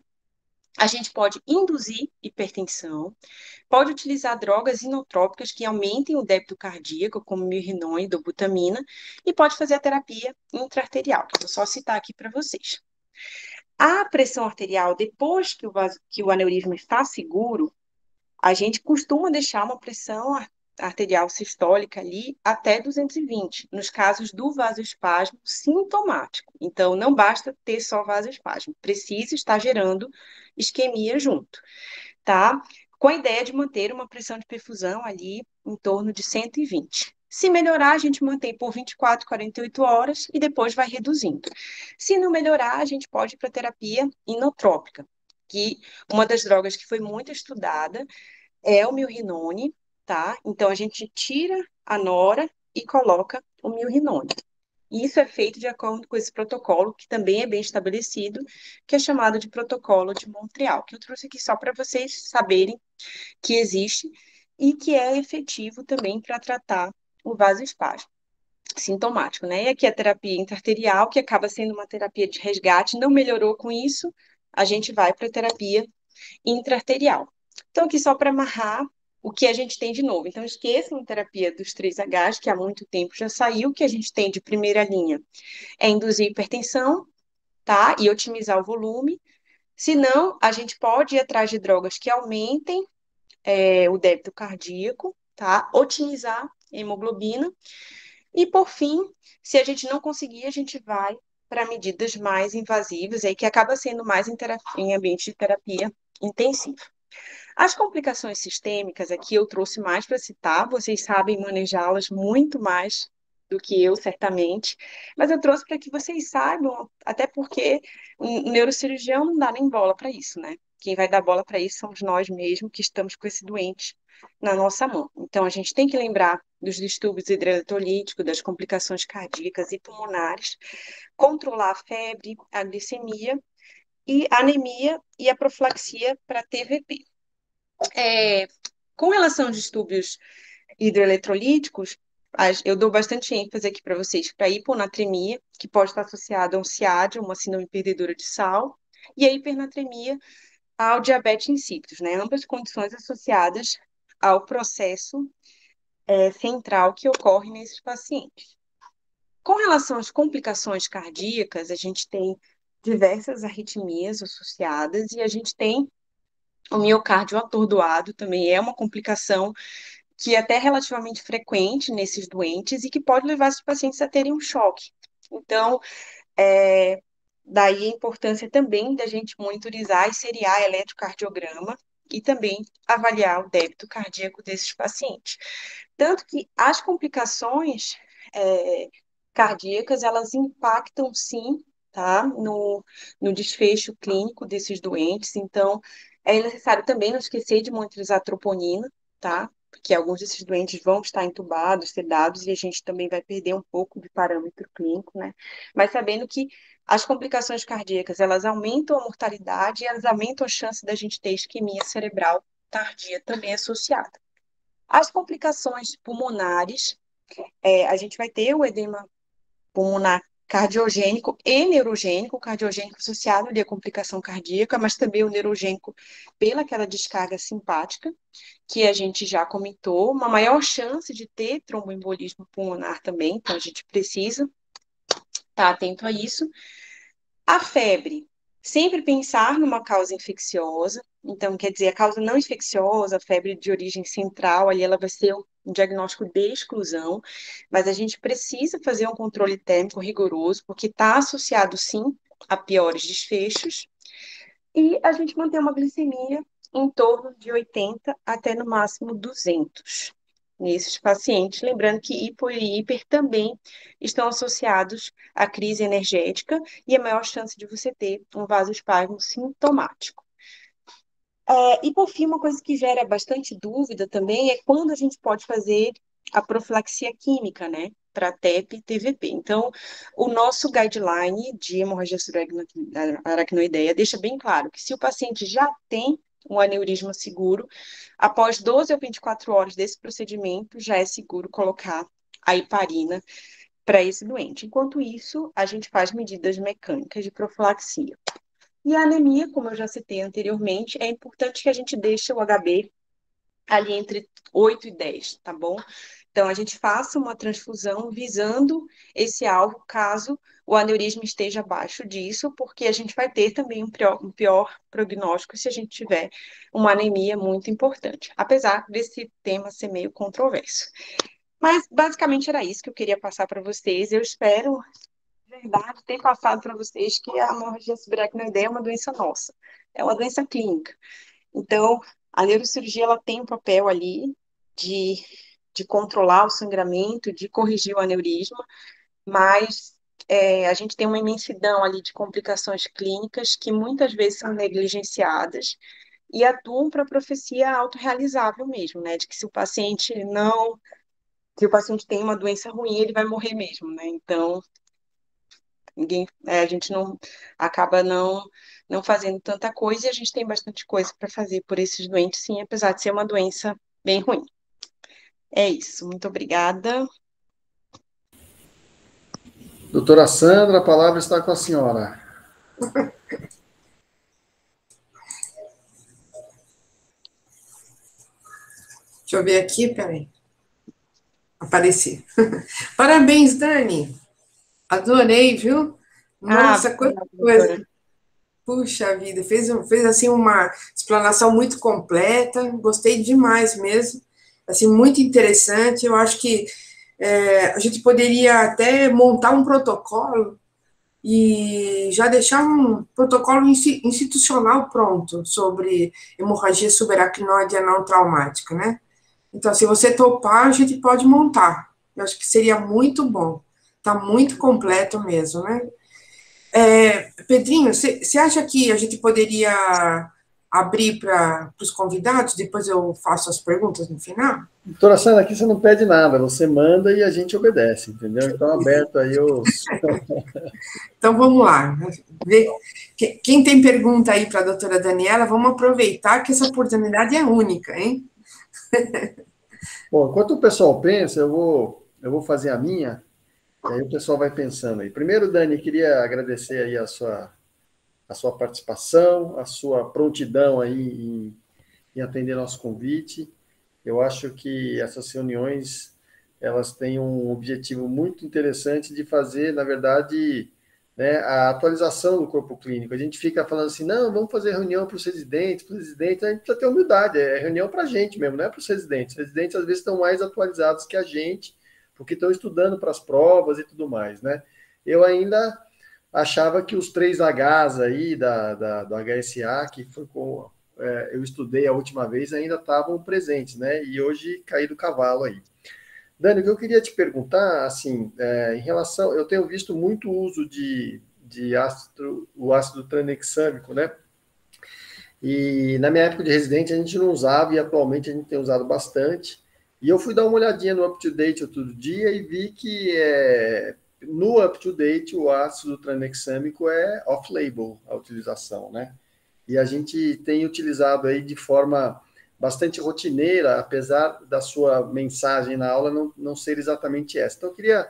A gente pode induzir hipertensão, pode utilizar drogas inotrópicas que aumentem o débito cardíaco, como mirrinone, dobutamina, e pode fazer a terapia intraarterial, que eu vou só citar aqui para vocês. A pressão arterial, depois que o aneurisma está seguro, a gente costuma deixar uma pressão arterial sistólica ali até 220, nos casos do vasoespasmo sintomático. Então, não basta ter só vasoespasmo, precisa estar gerando isquemia junto, tá? Com a ideia de manter uma pressão de perfusão ali em torno de 120. Se melhorar, a gente mantém por 24, 48 horas e depois vai reduzindo. Se não melhorar, a gente pode ir para terapia inotrópica, que uma das drogas que foi muito estudada é o milrinone, tá? Então, a gente tira a nora e coloca o milrinone. E isso é feito de acordo com esse protocolo, que também é bem estabelecido, que é chamado de Protocolo de Montreal, que eu trouxe aqui só para vocês saberem que existe e que é efetivo também para tratar o vasoespasmo sintomático, né? E aqui a terapia intraarterial, que acaba sendo uma terapia de resgate, não melhorou com isso, a gente vai para a terapia intraarterial. Então, aqui só para amarrar o que a gente tem de novo. Então, esqueçam a terapia dos 3Hs, que há muito tempo já saiu. O que a gente tem de primeira linha é induzir hipertensão, tá? E otimizar o volume. Se não, a gente pode ir atrás de drogas que aumentem o débito cardíaco, tá? Otimizar a hemoglobina. E, por fim, se a gente não conseguir, a gente vai para medidas mais invasivas, aí que acaba sendo mais em ambiente de terapia intensiva. As complicações sistêmicas aqui eu trouxe mais para citar, vocês sabem manejá-las muito mais do que eu, certamente, mas eu trouxe para que vocês saibam, até porque o neurocirurgião não dá nem bola para isso, né? Quem vai dar bola para isso somos nós mesmos que estamos com esse doente na nossa mão. Então, a gente tem que lembrar dos distúrbios hidroeletrolíticos, das complicações cardíacas e pulmonares, controlar a febre, a glicemia e a anemia e a profilaxia para TVP. Com relação aos distúrbios hidroeletrolíticos, eu dou bastante ênfase aqui para vocês para a hiponatremia, que pode estar associada a um CIAD, uma síndrome perdedora de sal, e a hipernatremia ao diabetes insípidos, né? Ambas condições associadas ao processo central que ocorre nesses pacientes. Com relação às complicações cardíacas, a gente tem diversas arritmias associadas e a gente tem o miocárdio atordoado, também é uma complicação que é até relativamente frequente nesses doentes e que pode levar esses pacientes a terem um choque. Então, daí a importância também da gente monitorizar e seriar eletrocardiograma e também avaliar o débito cardíaco desses pacientes. Tanto que as complicações cardíacas, elas impactam sim, tá, no desfecho clínico desses doentes. Então, é necessário também não esquecer de monitorizar a troponina, tá? Porque alguns desses doentes vão estar entubados, sedados, e a gente também vai perder um pouco de parâmetro clínico, né? Mas sabendo que as complicações cardíacas, elas aumentam a mortalidade e elas aumentam a chance da gente ter isquemia cerebral tardia também associada. As complicações pulmonares, a gente vai ter o edema pulmonar cardiogênico e neurogênico, o cardiogênico associado ali à complicação cardíaca, mas também o neurogênico pela aquela descarga simpática, que a gente já comentou, uma maior chance de ter tromboembolismo pulmonar também, então a gente precisa estar atento a isso. A febre, sempre pensar numa causa infecciosa, então quer dizer, a causa não infecciosa, a febre de origem central, ali ela vai ser um diagnóstico de exclusão, mas a gente precisa fazer um controle térmico rigoroso, porque está associado, sim, a piores desfechos, e a gente manter uma glicemia em torno de 80 até no máximo 200, nesses pacientes, lembrando que hipo e hiper também estão associados à crise energética e a maior chance de você ter um vasoespasmo sintomático. E, por fim, uma coisa que gera bastante dúvida também é quando a gente pode fazer a profilaxia química, né, para TEP e TVP. Então, o nosso guideline de hemorragia subaracnoideia deixa bem claro que se o paciente já tem um aneurisma seguro, após 12 a 24 horas desse procedimento, já é seguro colocar a heparina para esse doente. Enquanto isso, a gente faz medidas mecânicas de profilaxia. E a anemia, como eu já citei anteriormente, é importante que a gente deixe o HB ali entre 8 e 10, tá bom? Então, a gente faça uma transfusão visando esse alvo, caso o aneurisma esteja abaixo disso, porque a gente vai ter também um pior prognóstico se a gente tiver uma anemia muito importante, apesar desse tema ser meio controverso. Mas, basicamente, era isso que eu queria passar para vocês. Eu espero, de verdade, ter passado para vocês que a hemorragia subaracnoideia é uma doença nossa, é uma doença clínica. Então, a neurocirurgia ela tem um papel ali de controlar o sangramento, de corrigir o aneurisma, mas a gente tem uma imensidão ali de complicações clínicas que muitas vezes são negligenciadas e atuam para a profecia autorrealizável mesmo, né? De que se o paciente tem uma doença ruim, ele vai morrer mesmo, né? Então, a gente não acaba não fazendo tanta coisa e a gente tem bastante coisa para fazer por esses doentes, sim, apesar de ser uma doença bem ruim. É isso, muito obrigada. Doutora Sandra, a palavra está com a senhora. Deixa eu ver aqui, peraí. Apareci. Parabéns, Dani. Adorei, viu? Nossa, quanta coisa. Puxa vida, fez assim uma explanação muito completa, gostei demais mesmo, assim, muito interessante. Eu acho que a gente poderia até montar um protocolo e já deixar um protocolo institucional pronto sobre hemorragia subaracnoide não traumática, né? Então, se você topar, a gente pode montar. Eu acho que seria muito bom. Está muito completo mesmo, né? Pedrinho, você acha que a gente poderia abrir para os convidados? Depois eu faço as perguntas no final? Doutora Sandra, aqui você não pede nada, você manda e a gente obedece, entendeu? Então, aberto aí os... Então, vamos lá. Quem tem pergunta aí para a doutora Daniela, vamos aproveitar que essa oportunidade é única, hein? Bom, enquanto o pessoal pensa, eu vou fazer a minha, e aí o pessoal vai pensando aí. Primeiro, Dani, queria agradecer aí a sua participação, a sua prontidão aí em atender nosso convite. Eu acho que essas reuniões, elas têm um objetivo muito interessante de fazer, na verdade, né, a atualização do corpo clínico. A gente fica falando assim, não, vamos fazer reunião para os residentes, a gente precisa ter humildade, é reunião para a gente mesmo, não é para os residentes. Os residentes, às vezes, estão mais atualizados que a gente, porque estão estudando para as provas e tudo mais, né? Eu ainda achava que os 3 Hs aí do HSA, que foi com... eu estudei a última vez, ainda estavam presentes, né? E hoje caí do cavalo aí. Dani, o que eu queria te perguntar, assim, em relação... Eu tenho visto muito uso o ácido tranexâmico, né? E na minha época de residente a gente não usava e atualmente a gente tem usado bastante. E eu fui dar uma olhadinha no UpToDate outro dia e vi que no UpToDate o ácido tranexâmico é off-label a utilização, né? E a gente tem utilizado aí de forma bastante rotineira, apesar da sua mensagem na aula não ser exatamente essa. Então, eu queria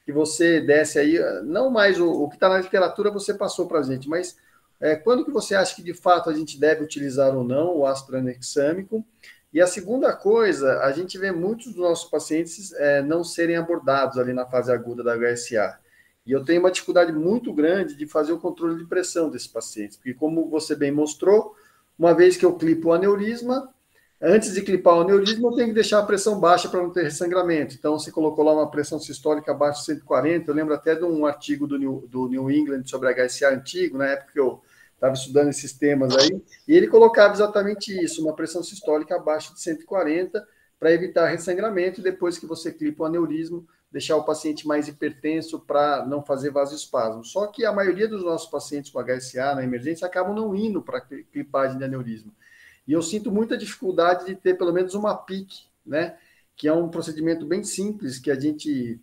que você desse aí, não mais o que está na literatura você passou para a gente, mas quando que você acha que, de fato, a gente deve utilizar ou não o ácido tranexâmico? E a segunda coisa, a gente vê muitos dos nossos pacientes não serem abordados ali na fase aguda da HSA. E eu tenho uma dificuldade muito grande de fazer o controle de pressão desses pacientes, porque como você bem mostrou, uma vez que eu clipo o aneurisma, antes de clipar o aneurisma, eu tenho que deixar a pressão baixa para não ter ressangramento. Então, você colocou lá uma pressão sistólica abaixo de 140, eu lembro até de um artigo do New England sobre HSA antigo, na época que eu estava estudando esses temas aí, e ele colocava exatamente isso, uma pressão sistólica abaixo de 140, para evitar ressangramento e depois que você clipa o aneurisma, deixar o paciente mais hipertenso para não fazer vasoespasmo. Só que a maioria dos nossos pacientes com HSA na emergência acabam não indo para clipagem de aneurisma. E eu sinto muita dificuldade de ter pelo menos uma PIC, né? Que é um procedimento bem simples, que a gente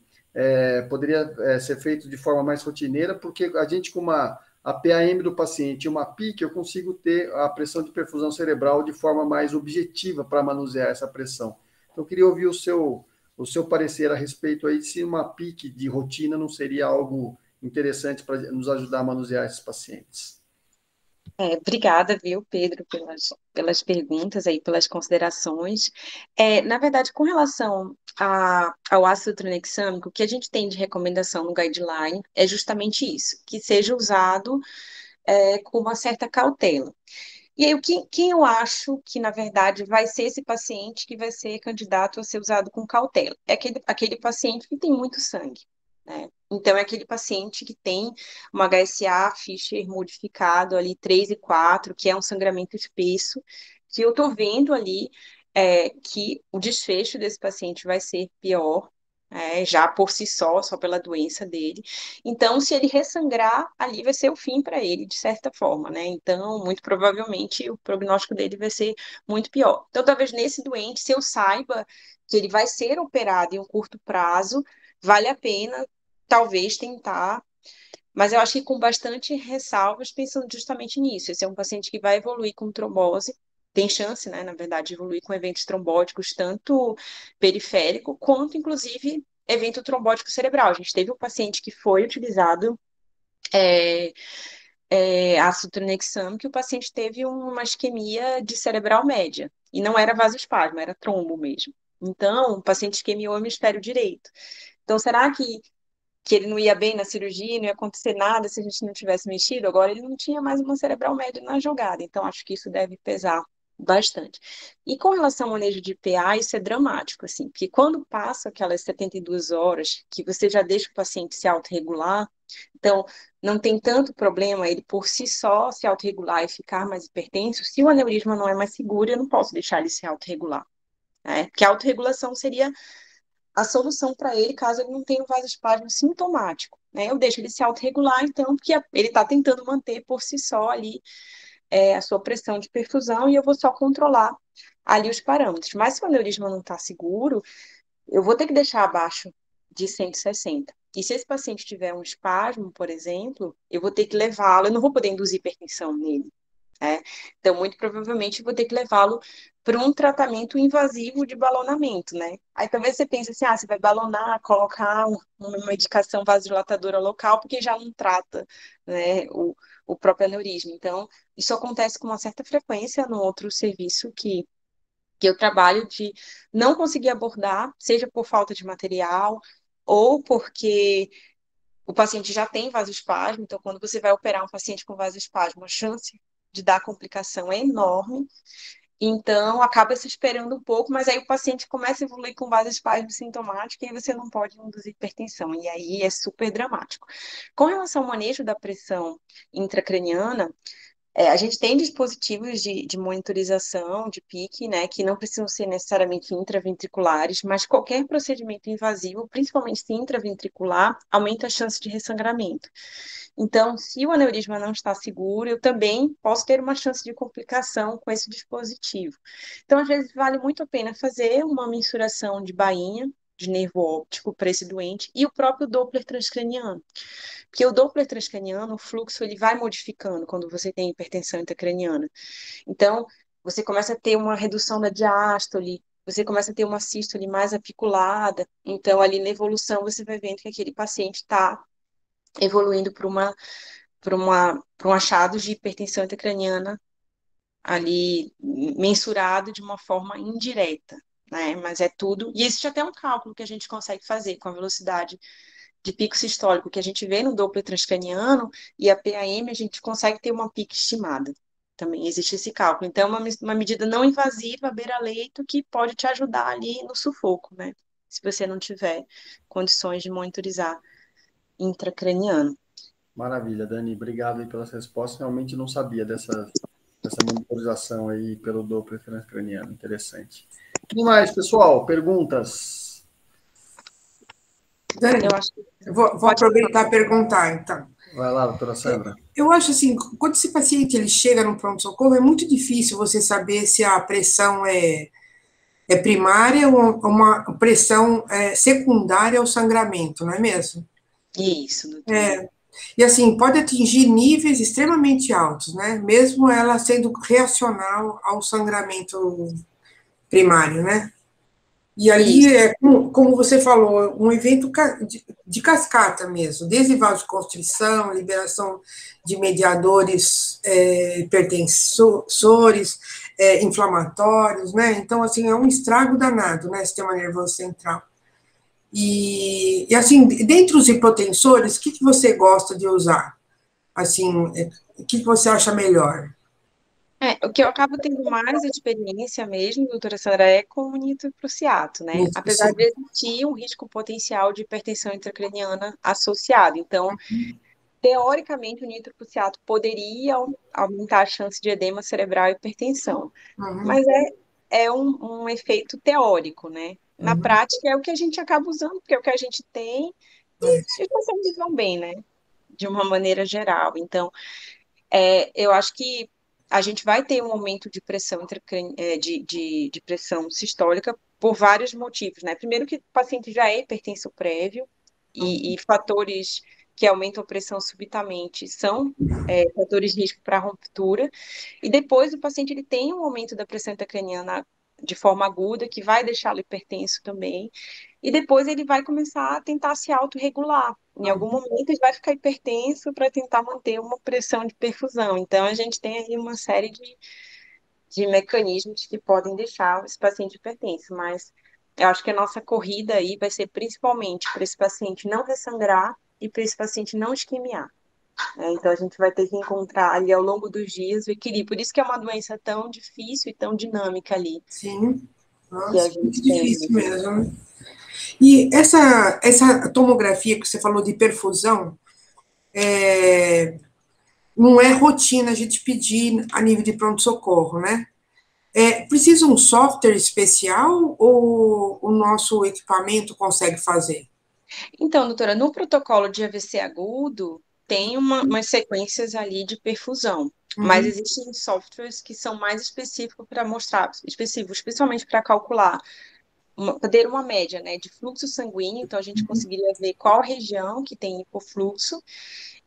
poderia ser feito de forma mais rotineira, porque a gente com a PAM do paciente e uma PIC, eu consigo ter a pressão de perfusão cerebral de forma mais objetiva para manusear essa pressão. Então, eu queria ouvir o seu parecer a respeito aí, se uma PIC de rotina não seria algo interessante para nos ajudar a manusear esses pacientes. Obrigada, viu, Pedro, pelas perguntas aí, pelas considerações. Na verdade, com relação ao ácido tranexâmico, o que a gente tem de recomendação no guideline é justamente isso, que seja usado com uma certa cautela. E aí, quem eu acho que, na verdade, vai ser esse paciente que vai ser candidato a ser usado com cautela? É aquele paciente que tem muito sangue, né? Então, é aquele paciente que tem um HSA Fischer modificado ali 3 e 4, que é um sangramento espesso, que eu estou vendo ali que o desfecho desse paciente vai ser pior, já por si só pela doença dele. Então, se ele ressangrar, ali vai ser o fim para ele, de certa forma, né? Então, muito provavelmente, o prognóstico dele vai ser muito pior. Então, talvez nesse doente, se eu saiba que ele vai ser operado em um curto prazo, vale a pena, talvez, tentar, mas eu acho que com bastante ressalvas, pensando justamente nisso. Esse é um paciente que vai evoluir com trombose, tem chance, né, na verdade, de evoluir com eventos trombóticos, tanto periférico, quanto, inclusive, evento trombótico cerebral. A gente teve um paciente que foi utilizado ácido tranexâmico, que o paciente teve uma isquemia de cerebral média, e não era vasoespasmo, era trombo mesmo. Então, o paciente isquemiou o hemisfério direito. Então, será que ele não ia bem na cirurgia, não ia acontecer nada se a gente não tivesse mexido? Agora ele não tinha mais uma cerebral média na jogada, então acho que isso deve pesar bastante. E com relação ao manejo de PA, isso é dramático, assim, porque quando passa aquelas 72 horas, que você já deixa o paciente se autorregular, então não tem tanto problema ele por si só se autorregular e ficar mais hipertenso, se o aneurisma não é mais seguro, eu não posso deixar ele se autorregular, né? Porque a autorregulação seria a solução para ele, caso ele não tenha um vasoespasmo sintomático, né? Eu deixo ele se autorregular, então, porque ele está tentando manter por si só ali a sua pressão de perfusão e eu vou só controlar ali os parâmetros. Mas se o aneurisma não está seguro, eu vou ter que deixar abaixo de 160. E se esse paciente tiver um espasmo, por exemplo, eu vou ter que levá-lo, eu não vou poder induzir hipertensão nele. Então, muito provavelmente, vou ter que levá-lo para um tratamento invasivo de balonamento, né? Aí talvez você pense assim, você vai balonar, colocar uma medicação vasodilatadora local, porque já não trata, né, o próprio aneurisma. Então, isso acontece com uma certa frequência no outro serviço que eu trabalho de não conseguir abordar, seja por falta de material ou porque o paciente já tem vasoespasmo, então quando você vai operar um paciente com vasoespasmo, a chance de dar complicação é enorme, então acaba se esperando um pouco, mas aí o paciente começa a evoluir com vasoespasmo sintomático e aí você não pode induzir hipertensão, e aí é super dramático. Com relação ao manejo da pressão intracraniana, a gente tem dispositivos de monitorização de pique, né, que não precisam ser necessariamente intraventriculares, mas qualquer procedimento invasivo, principalmente se intraventricular, aumenta a chance de ressangramento. Então, se o aneurisma não está seguro, eu também posso ter uma chance de complicação com esse dispositivo. Então, às vezes, vale muito a pena fazer uma mensuração de bainha, de nervo óptico para esse doente, e o próprio Doppler transcraniano. Porque o Doppler transcraniano, o fluxo, ele vai modificando quando você tem hipertensão intracraniana. Então, você começa a ter uma redução da diástole, você começa a ter uma sístole mais apiculada. Então, ali na evolução, você vai vendo que aquele paciente está evoluindo para um achado de hipertensão intracraniana ali mensurado de uma forma indireta, né? Mas é tudo. E isso já tem um cálculo que a gente consegue fazer com a velocidade de pico sistólico que a gente vê no Doppler transcraniano e a PAM, a gente consegue ter uma pico estimada. Também existe esse cálculo. Então, é uma medida não invasiva, beira-leito, que pode te ajudar ali no sufoco, né? Se você não tiver condições de monitorizar intracraniano. Maravilha, Dani. Obrigado aí pelas respostas. Realmente não sabia dessa monitorização aí pelo Doppler transcraniano. Interessante. que mais, pessoal? Perguntas? Dani, Eu acho que vou pode aproveitar e perguntar, então. Vai lá, doutora Sandra. Eu acho assim, quando esse paciente ele chega no pronto-socorro, é muito difícil você saber se a pressão é primária ou uma pressão secundária ao sangramento, não é mesmo? isso, doutora. E assim, pode atingir níveis extremamente altos, né? Mesmo ela sendo reacional ao sangramento primário, né? E ali Isso. é, como você falou, um evento de cascata mesmo, desde vasoconstrição, liberação de mediadores hipertensores, inflamatórios, né? Então, assim, é um estrago danado, né? Sistema nervoso central. E assim, dentre os hipotensores, o que você gosta de usar? Assim, o que você acha melhor? O que eu acabo tendo mais experiência mesmo, doutora Sandra, é com o nitroprusiato, né? Isso, Apesar sim. de existir um risco potencial de hipertensão intracraniana associado. Então, teoricamente, o nitroprusiato poderia aumentar a chance de edema cerebral e hipertensão. Uhum, Mas é um efeito teórico, né? Na uhum, prática, é o que a gente acaba usando, porque é o que a gente tem e os pacientes vão bem, né? De uma maneira geral. Então, eu acho que a gente vai ter um aumento de pressão de pressão sistólica por vários motivos, né? Primeiro que o paciente já é hipertenso prévio e fatores que aumentam a pressão subitamente são fatores de risco para ruptura. E depois o paciente ele tem um aumento da pressão intracraniana de forma aguda, que vai deixá-lo hipertenso também. E depois ele vai começar a tentar se autorregular. Em algum uhum. momento ele vai ficar hipertenso para tentar manter uma pressão de perfusão. Então a gente tem aí uma série de mecanismos que podem deixar esse paciente hipertenso, mas eu acho que a nossa corrida aí vai ser principalmente para esse paciente não ressangrar e para esse paciente não isquemiar. Então a gente vai ter que encontrar ali ao longo dos dias o equilíbrio. Por isso que é uma doença tão difícil e tão dinâmica ali Sim, que a nossa, muito gente tem. difícil mesmo, né? E essa tomografia que você falou de perfusão, não é rotina a gente pedir a nível de pronto-socorro, né? Precisa um software especial ou o nosso equipamento consegue fazer? Então, doutora, no protocolo de AVC agudo, tem umas sequências ali de perfusão, mas Uhum, existem softwares que são mais específicos para mostrar, específicos, especialmente para calcular, ter uma média, né, de fluxo sanguíneo, então a gente conseguiria ver qual região que tem hipofluxo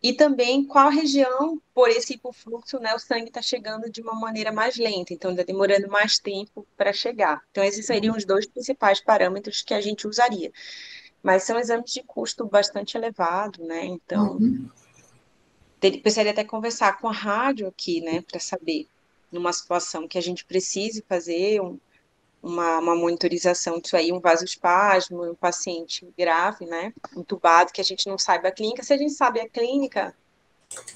e também qual região, por esse hipofluxo, né, o sangue está chegando de uma maneira mais lenta, então está demorando mais tempo para chegar. Então, esses seriam os dois principais parâmetros que a gente usaria. Mas são exames de custo bastante elevado, né? Então, uhum. precisaria até conversar com a rádio aqui, né, para saber, numa situação que a gente precise fazer uma monitorização disso aí, um vasoespasmo, um paciente grave, né, entubado, que a gente não saiba a clínica. Se a gente sabe a clínica,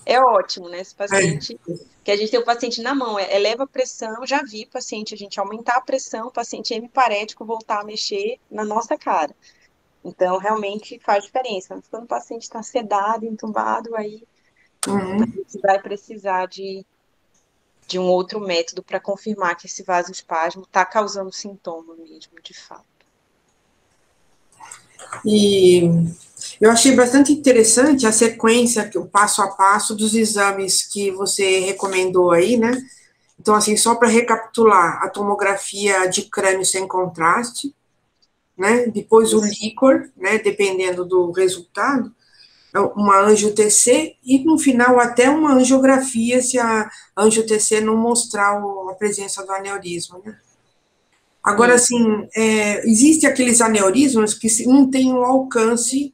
é ótimo, né? Esse É, paciente, que a gente tem o paciente na mão, eleva a pressão, já vi paciente, a gente aumentar a pressão, o paciente hemiparético voltar a mexer na nossa cara. Então, realmente faz diferença. Mas quando o paciente está sedado, entubado, aí a uhum. gente vai precisar de um outro método para confirmar que esse vasoespasmo está causando sintoma mesmo, de fato. E eu achei bastante interessante a sequência, o passo a passo dos exames que você recomendou aí, né? Então, assim, só para recapitular, a tomografia de crânio sem contraste, né? Depois o Isso. líquor, né? Dependendo do resultado, uma angio-TC e no final até uma angiografia se a angio-TC não mostrar a presença do aneurisma, né? Agora, Isso. assim, existem aqueles aneurismas que não têm o alcance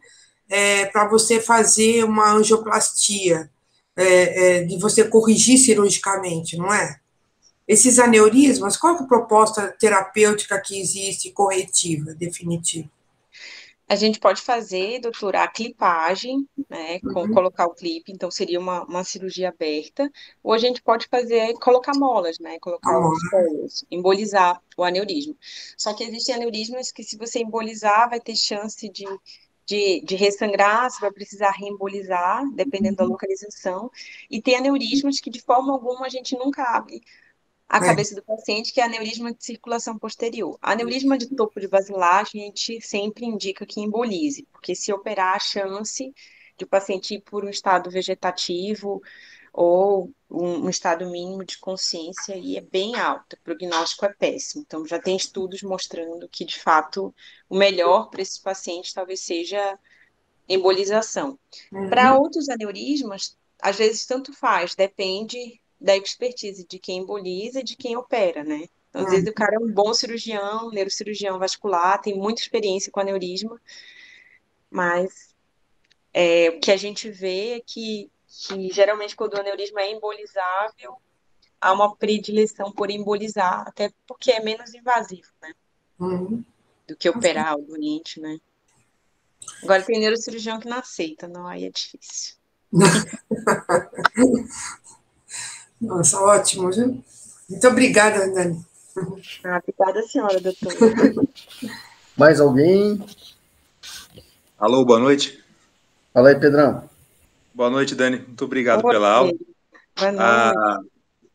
para você fazer uma angioplastia, de você corrigir cirurgicamente, não é? Esses aneurismas, qual é a proposta terapêutica que existe, corretiva, definitiva? A gente pode fazer, doutora, a clipagem, né, Uhum, colocar o clipe, então seria uma cirurgia aberta, ou a gente pode fazer, colocar molas, né, colocar amor. os colos, embolizar o aneurisma. Só que existem aneurismas que se você embolizar, vai ter chance de ressangrar, você vai precisar reembolizar, dependendo da localização, e tem aneurismas que de forma alguma a gente nunca abre a cabeça do paciente, que é aneurisma de circulação posterior. Aneurisma de topo de basilar, a gente sempre indica que embolize, porque se operar, a chance de o paciente ir por um estado vegetativo ou um estado mínimo de consciência aí é bem alto, o prognóstico é péssimo. Então, já tem estudos mostrando que, de fato, o melhor para esses pacientes talvez seja embolização. Para outros aneurismas, às vezes tanto faz, depende da expertise de quem emboliza e de quem opera, né? Então, às vezes o cara é um bom cirurgião, neurocirurgião vascular, tem muita experiência com aneurisma, mas o que a gente vê é que geralmente quando o aneurisma é embolizável, há uma predileção por embolizar, até porque é menos invasivo, né? Uhum. Do que operar o doente, né? Agora tem neurocirurgião que não aceita, não, aí é difícil. Nossa, ótimo, viu? Muito obrigada, Dani. Obrigada, senhora, doutora. Mais alguém? Alô, boa noite. Fala aí, Pedrão. Boa noite, Dani. Muito obrigado Oi, pela aula. boa A, noite.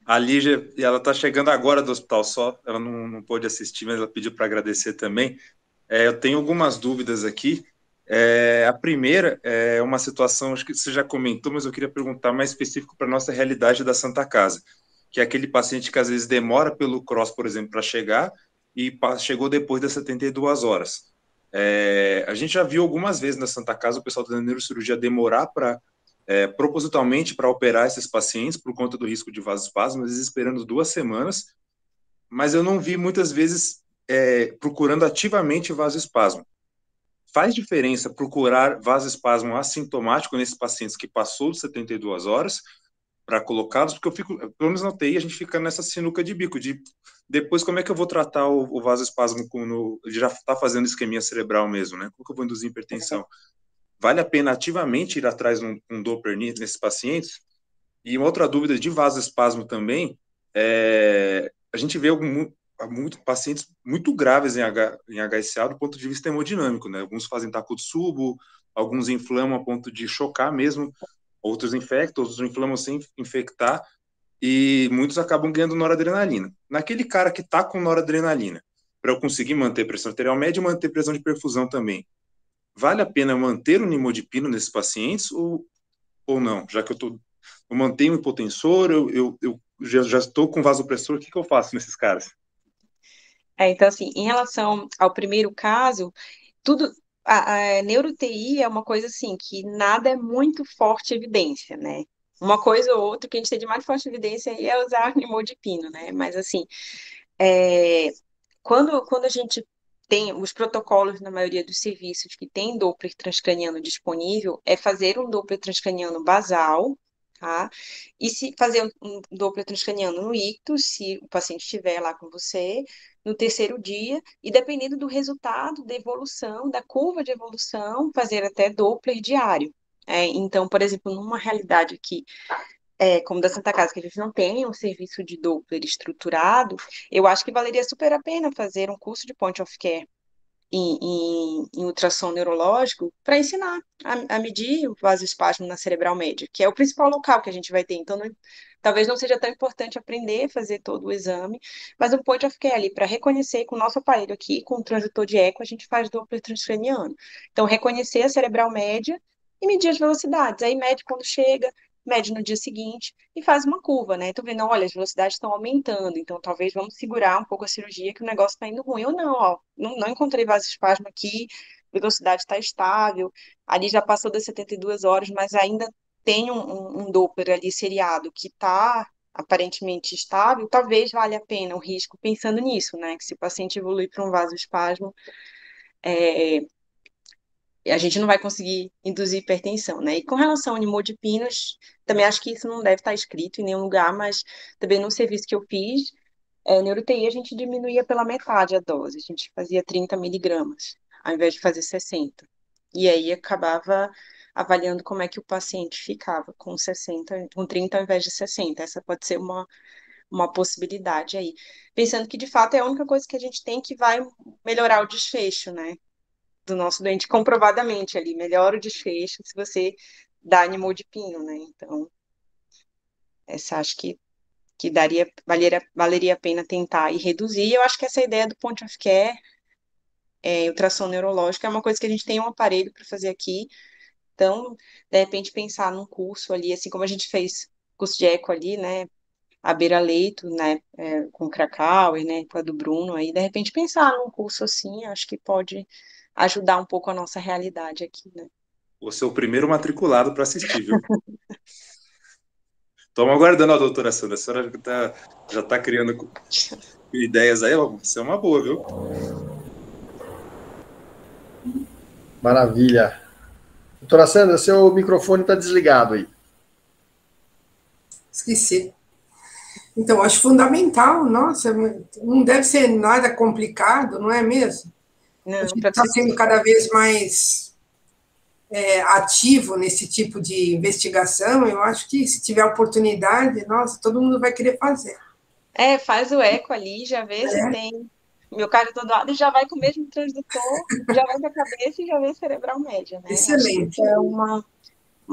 a Lígia, ela está chegando agora do hospital só, ela não pôde assistir, mas ela pediu para agradecer também. Eu tenho algumas dúvidas aqui. A primeira é uma situação, acho que você já comentou, mas eu queria perguntar mais específico para a nossa realidade da Santa Casa, que é aquele paciente que às vezes demora pelo cross, por exemplo, para chegar e chegou depois das 72 horas. A gente já viu algumas vezes na Santa Casa o pessoal da neurocirurgia demorar propositalmente para operar esses pacientes por conta do risco de vasoespasmo, às vezes esperando 2 semanas, mas eu não vi muitas vezes procurando ativamente vasoespasmo. Faz diferença procurar vasoespasmo assintomático nesses pacientes que passou de 72 horas para colocá-los, porque eu fico, pelo menos na UTI, a gente fica nessa sinuca de bico, de depois como é que eu vou tratar o vasoespasmo quando ele já está fazendo isquemia cerebral mesmo, né? Como que eu vou induzir hipertensão? Vale a pena ativamente ir atrás de um Doppler nesses pacientes? E uma outra dúvida de vasoespasmo também, a gente vê pacientes muito graves em HSA do ponto de vista hemodinâmico, né? Alguns fazem Takotsubo, alguns inflamam a ponto de chocar mesmo, outros infectam, outros inflamam sem infectar, e muitos acabam ganhando noradrenalina. Naquele cara que está com noradrenalina, para eu conseguir manter pressão arterial média e manter pressão de perfusão também, vale a pena manter o nimodipino nesses pacientes ou não? Já que eu mantenho o hipotensor, eu já estou com vasopressor, o que eu faço nesses caras? Então, assim, em relação ao primeiro caso, tudo, a neuro-TI é uma coisa assim, que nada é muito forte evidência, né? Uma coisa ou outra que a gente tem de mais forte evidência aí é usar nimodipino, né? Mas, assim, quando a gente tem os protocolos na maioria dos serviços que tem Doppler transcraniano disponível, é fazer um Doppler transcraniano basal, tá? E se fazer um Doppler transcraniano no ictus, se o paciente estiver lá com você, no terceiro dia, e dependendo do resultado da evolução, da curva de evolução, fazer até Doppler diário. Então, por exemplo, numa realidade aqui como da Santa Casa, que a gente não tem um serviço de Doppler estruturado, eu acho que valeria super a pena fazer um curso de point of care em ultrassom neurológico para ensinar a medir o vasoespasmo na cerebral média, que é o principal local que a gente vai ter. Então, talvez não seja tão importante aprender a fazer todo o exame, mas um point of care ali para reconhecer com o nosso aparelho aqui, com o transdutor de eco, a gente faz Doppler transcraniano. Então, reconhecer a cerebral média e medir as velocidades. Aí mede quando chega, mede no dia seguinte e faz uma curva, né? Então, vendo, olha, as velocidades estão aumentando, então talvez vamos segurar um pouco a cirurgia que o negócio está indo ruim. Ou não, ó, não encontrei vasoespasmo aqui, velocidade está estável, ali já passou das 72 horas, mas ainda tem um Doppler ali seriado que está aparentemente estável, talvez valha a pena o risco pensando nisso, né? Que se o paciente evolui para um vasoespasmo, a gente não vai conseguir induzir hipertensão, né? E com relação ao nimodipinos, também acho que isso não deve estar escrito em nenhum lugar, mas também no serviço que eu fiz, neuro-TI a gente diminuía pela metade a dose, a gente fazia 30 miligramas, ao invés de fazer 60. E aí acabava avaliando como é que o paciente ficava com 60, com 30 ao invés de 60. Essa pode ser uma possibilidade aí. Pensando que, de fato, é a única coisa que a gente tem que vai melhorar o desfecho, né? Do nosso doente, comprovadamente ali, melhora o desfecho se você dá nimodipino, né? Então, essa acho que que valeria a pena tentar e reduzir. Eu acho que essa ideia do point of care, ultrassom neurológico, é uma coisa que a gente tem um aparelho para fazer aqui. Então, de repente, pensar num curso ali, assim como a gente fez curso de eco ali, né, à beira-leito, né, com o Krakauer, né, com a do Bruno, aí, de repente, pensar num curso assim, acho que pode ajudar um pouco a nossa realidade aqui, né. Vou ser o primeiro matriculado para assistir, viu? Estamos aguardando a doutora Sandra. A senhora já está criando ideias aí, isso é uma boa, viu? Maravilha. Doutora Sandra, seu microfone está desligado aí. Esqueci. Então, acho fundamental, nossa, não deve ser nada complicado, não é mesmo? Não, a gente está sendo cada vez mais ativo nesse tipo de investigação. Eu acho que se tiver oportunidade, nossa, todo mundo vai querer fazer. Faz o eco ali, já vê se tem miocárdio todo lado e já vai com o mesmo transdutor, já vai para a cabeça e já vê cerebral média, né? Excelente. É uma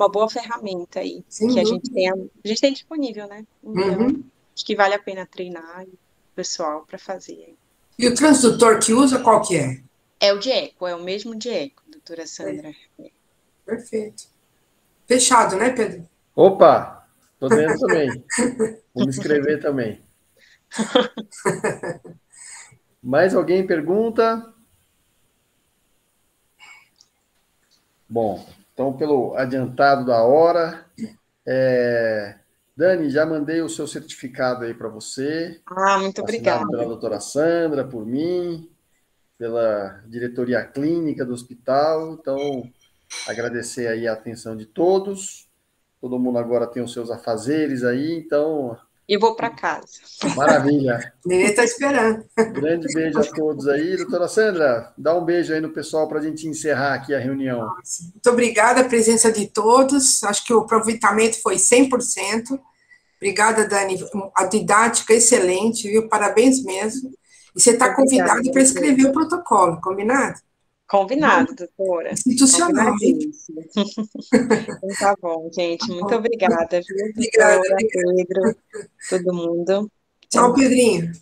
boa ferramenta aí que a gente tem disponível, né? Então, acho que vale a pena treinar o pessoal para fazer. E o transdutor que usa, qual que é? É o de eco, é o mesmo de eco, doutora Sandra. Perfeito. Fechado, né, Pedro? Opa, tô dentro também. Vou me inscrever também. Mais alguém pergunta? Bom, então, pelo adiantado da hora, Dani, já mandei o seu certificado aí para você. Muito obrigada. Assinado pela doutora Sandra, por mim, pela diretoria clínica do hospital. Então, agradecer aí a atenção de todos. Todo mundo agora tem os seus afazeres aí, então... Eu vou para casa. Maravilha. Ninguém está esperando. Grande beijo a todos aí. Doutora Sandra, dá um beijo aí no pessoal para a gente encerrar aqui a reunião. Muito obrigada a presença de todos. Acho que o aproveitamento foi 100%. Obrigada, Dani. A didática excelente, viu? Parabéns mesmo. E você está convidado para escrever o protocolo, combinado? Combinado, doutora. Institucional, hein? Então tá bom, gente. Muito obrigada, viu? Obrigada, Pedro, todo mundo. Tchau, Pedrinho.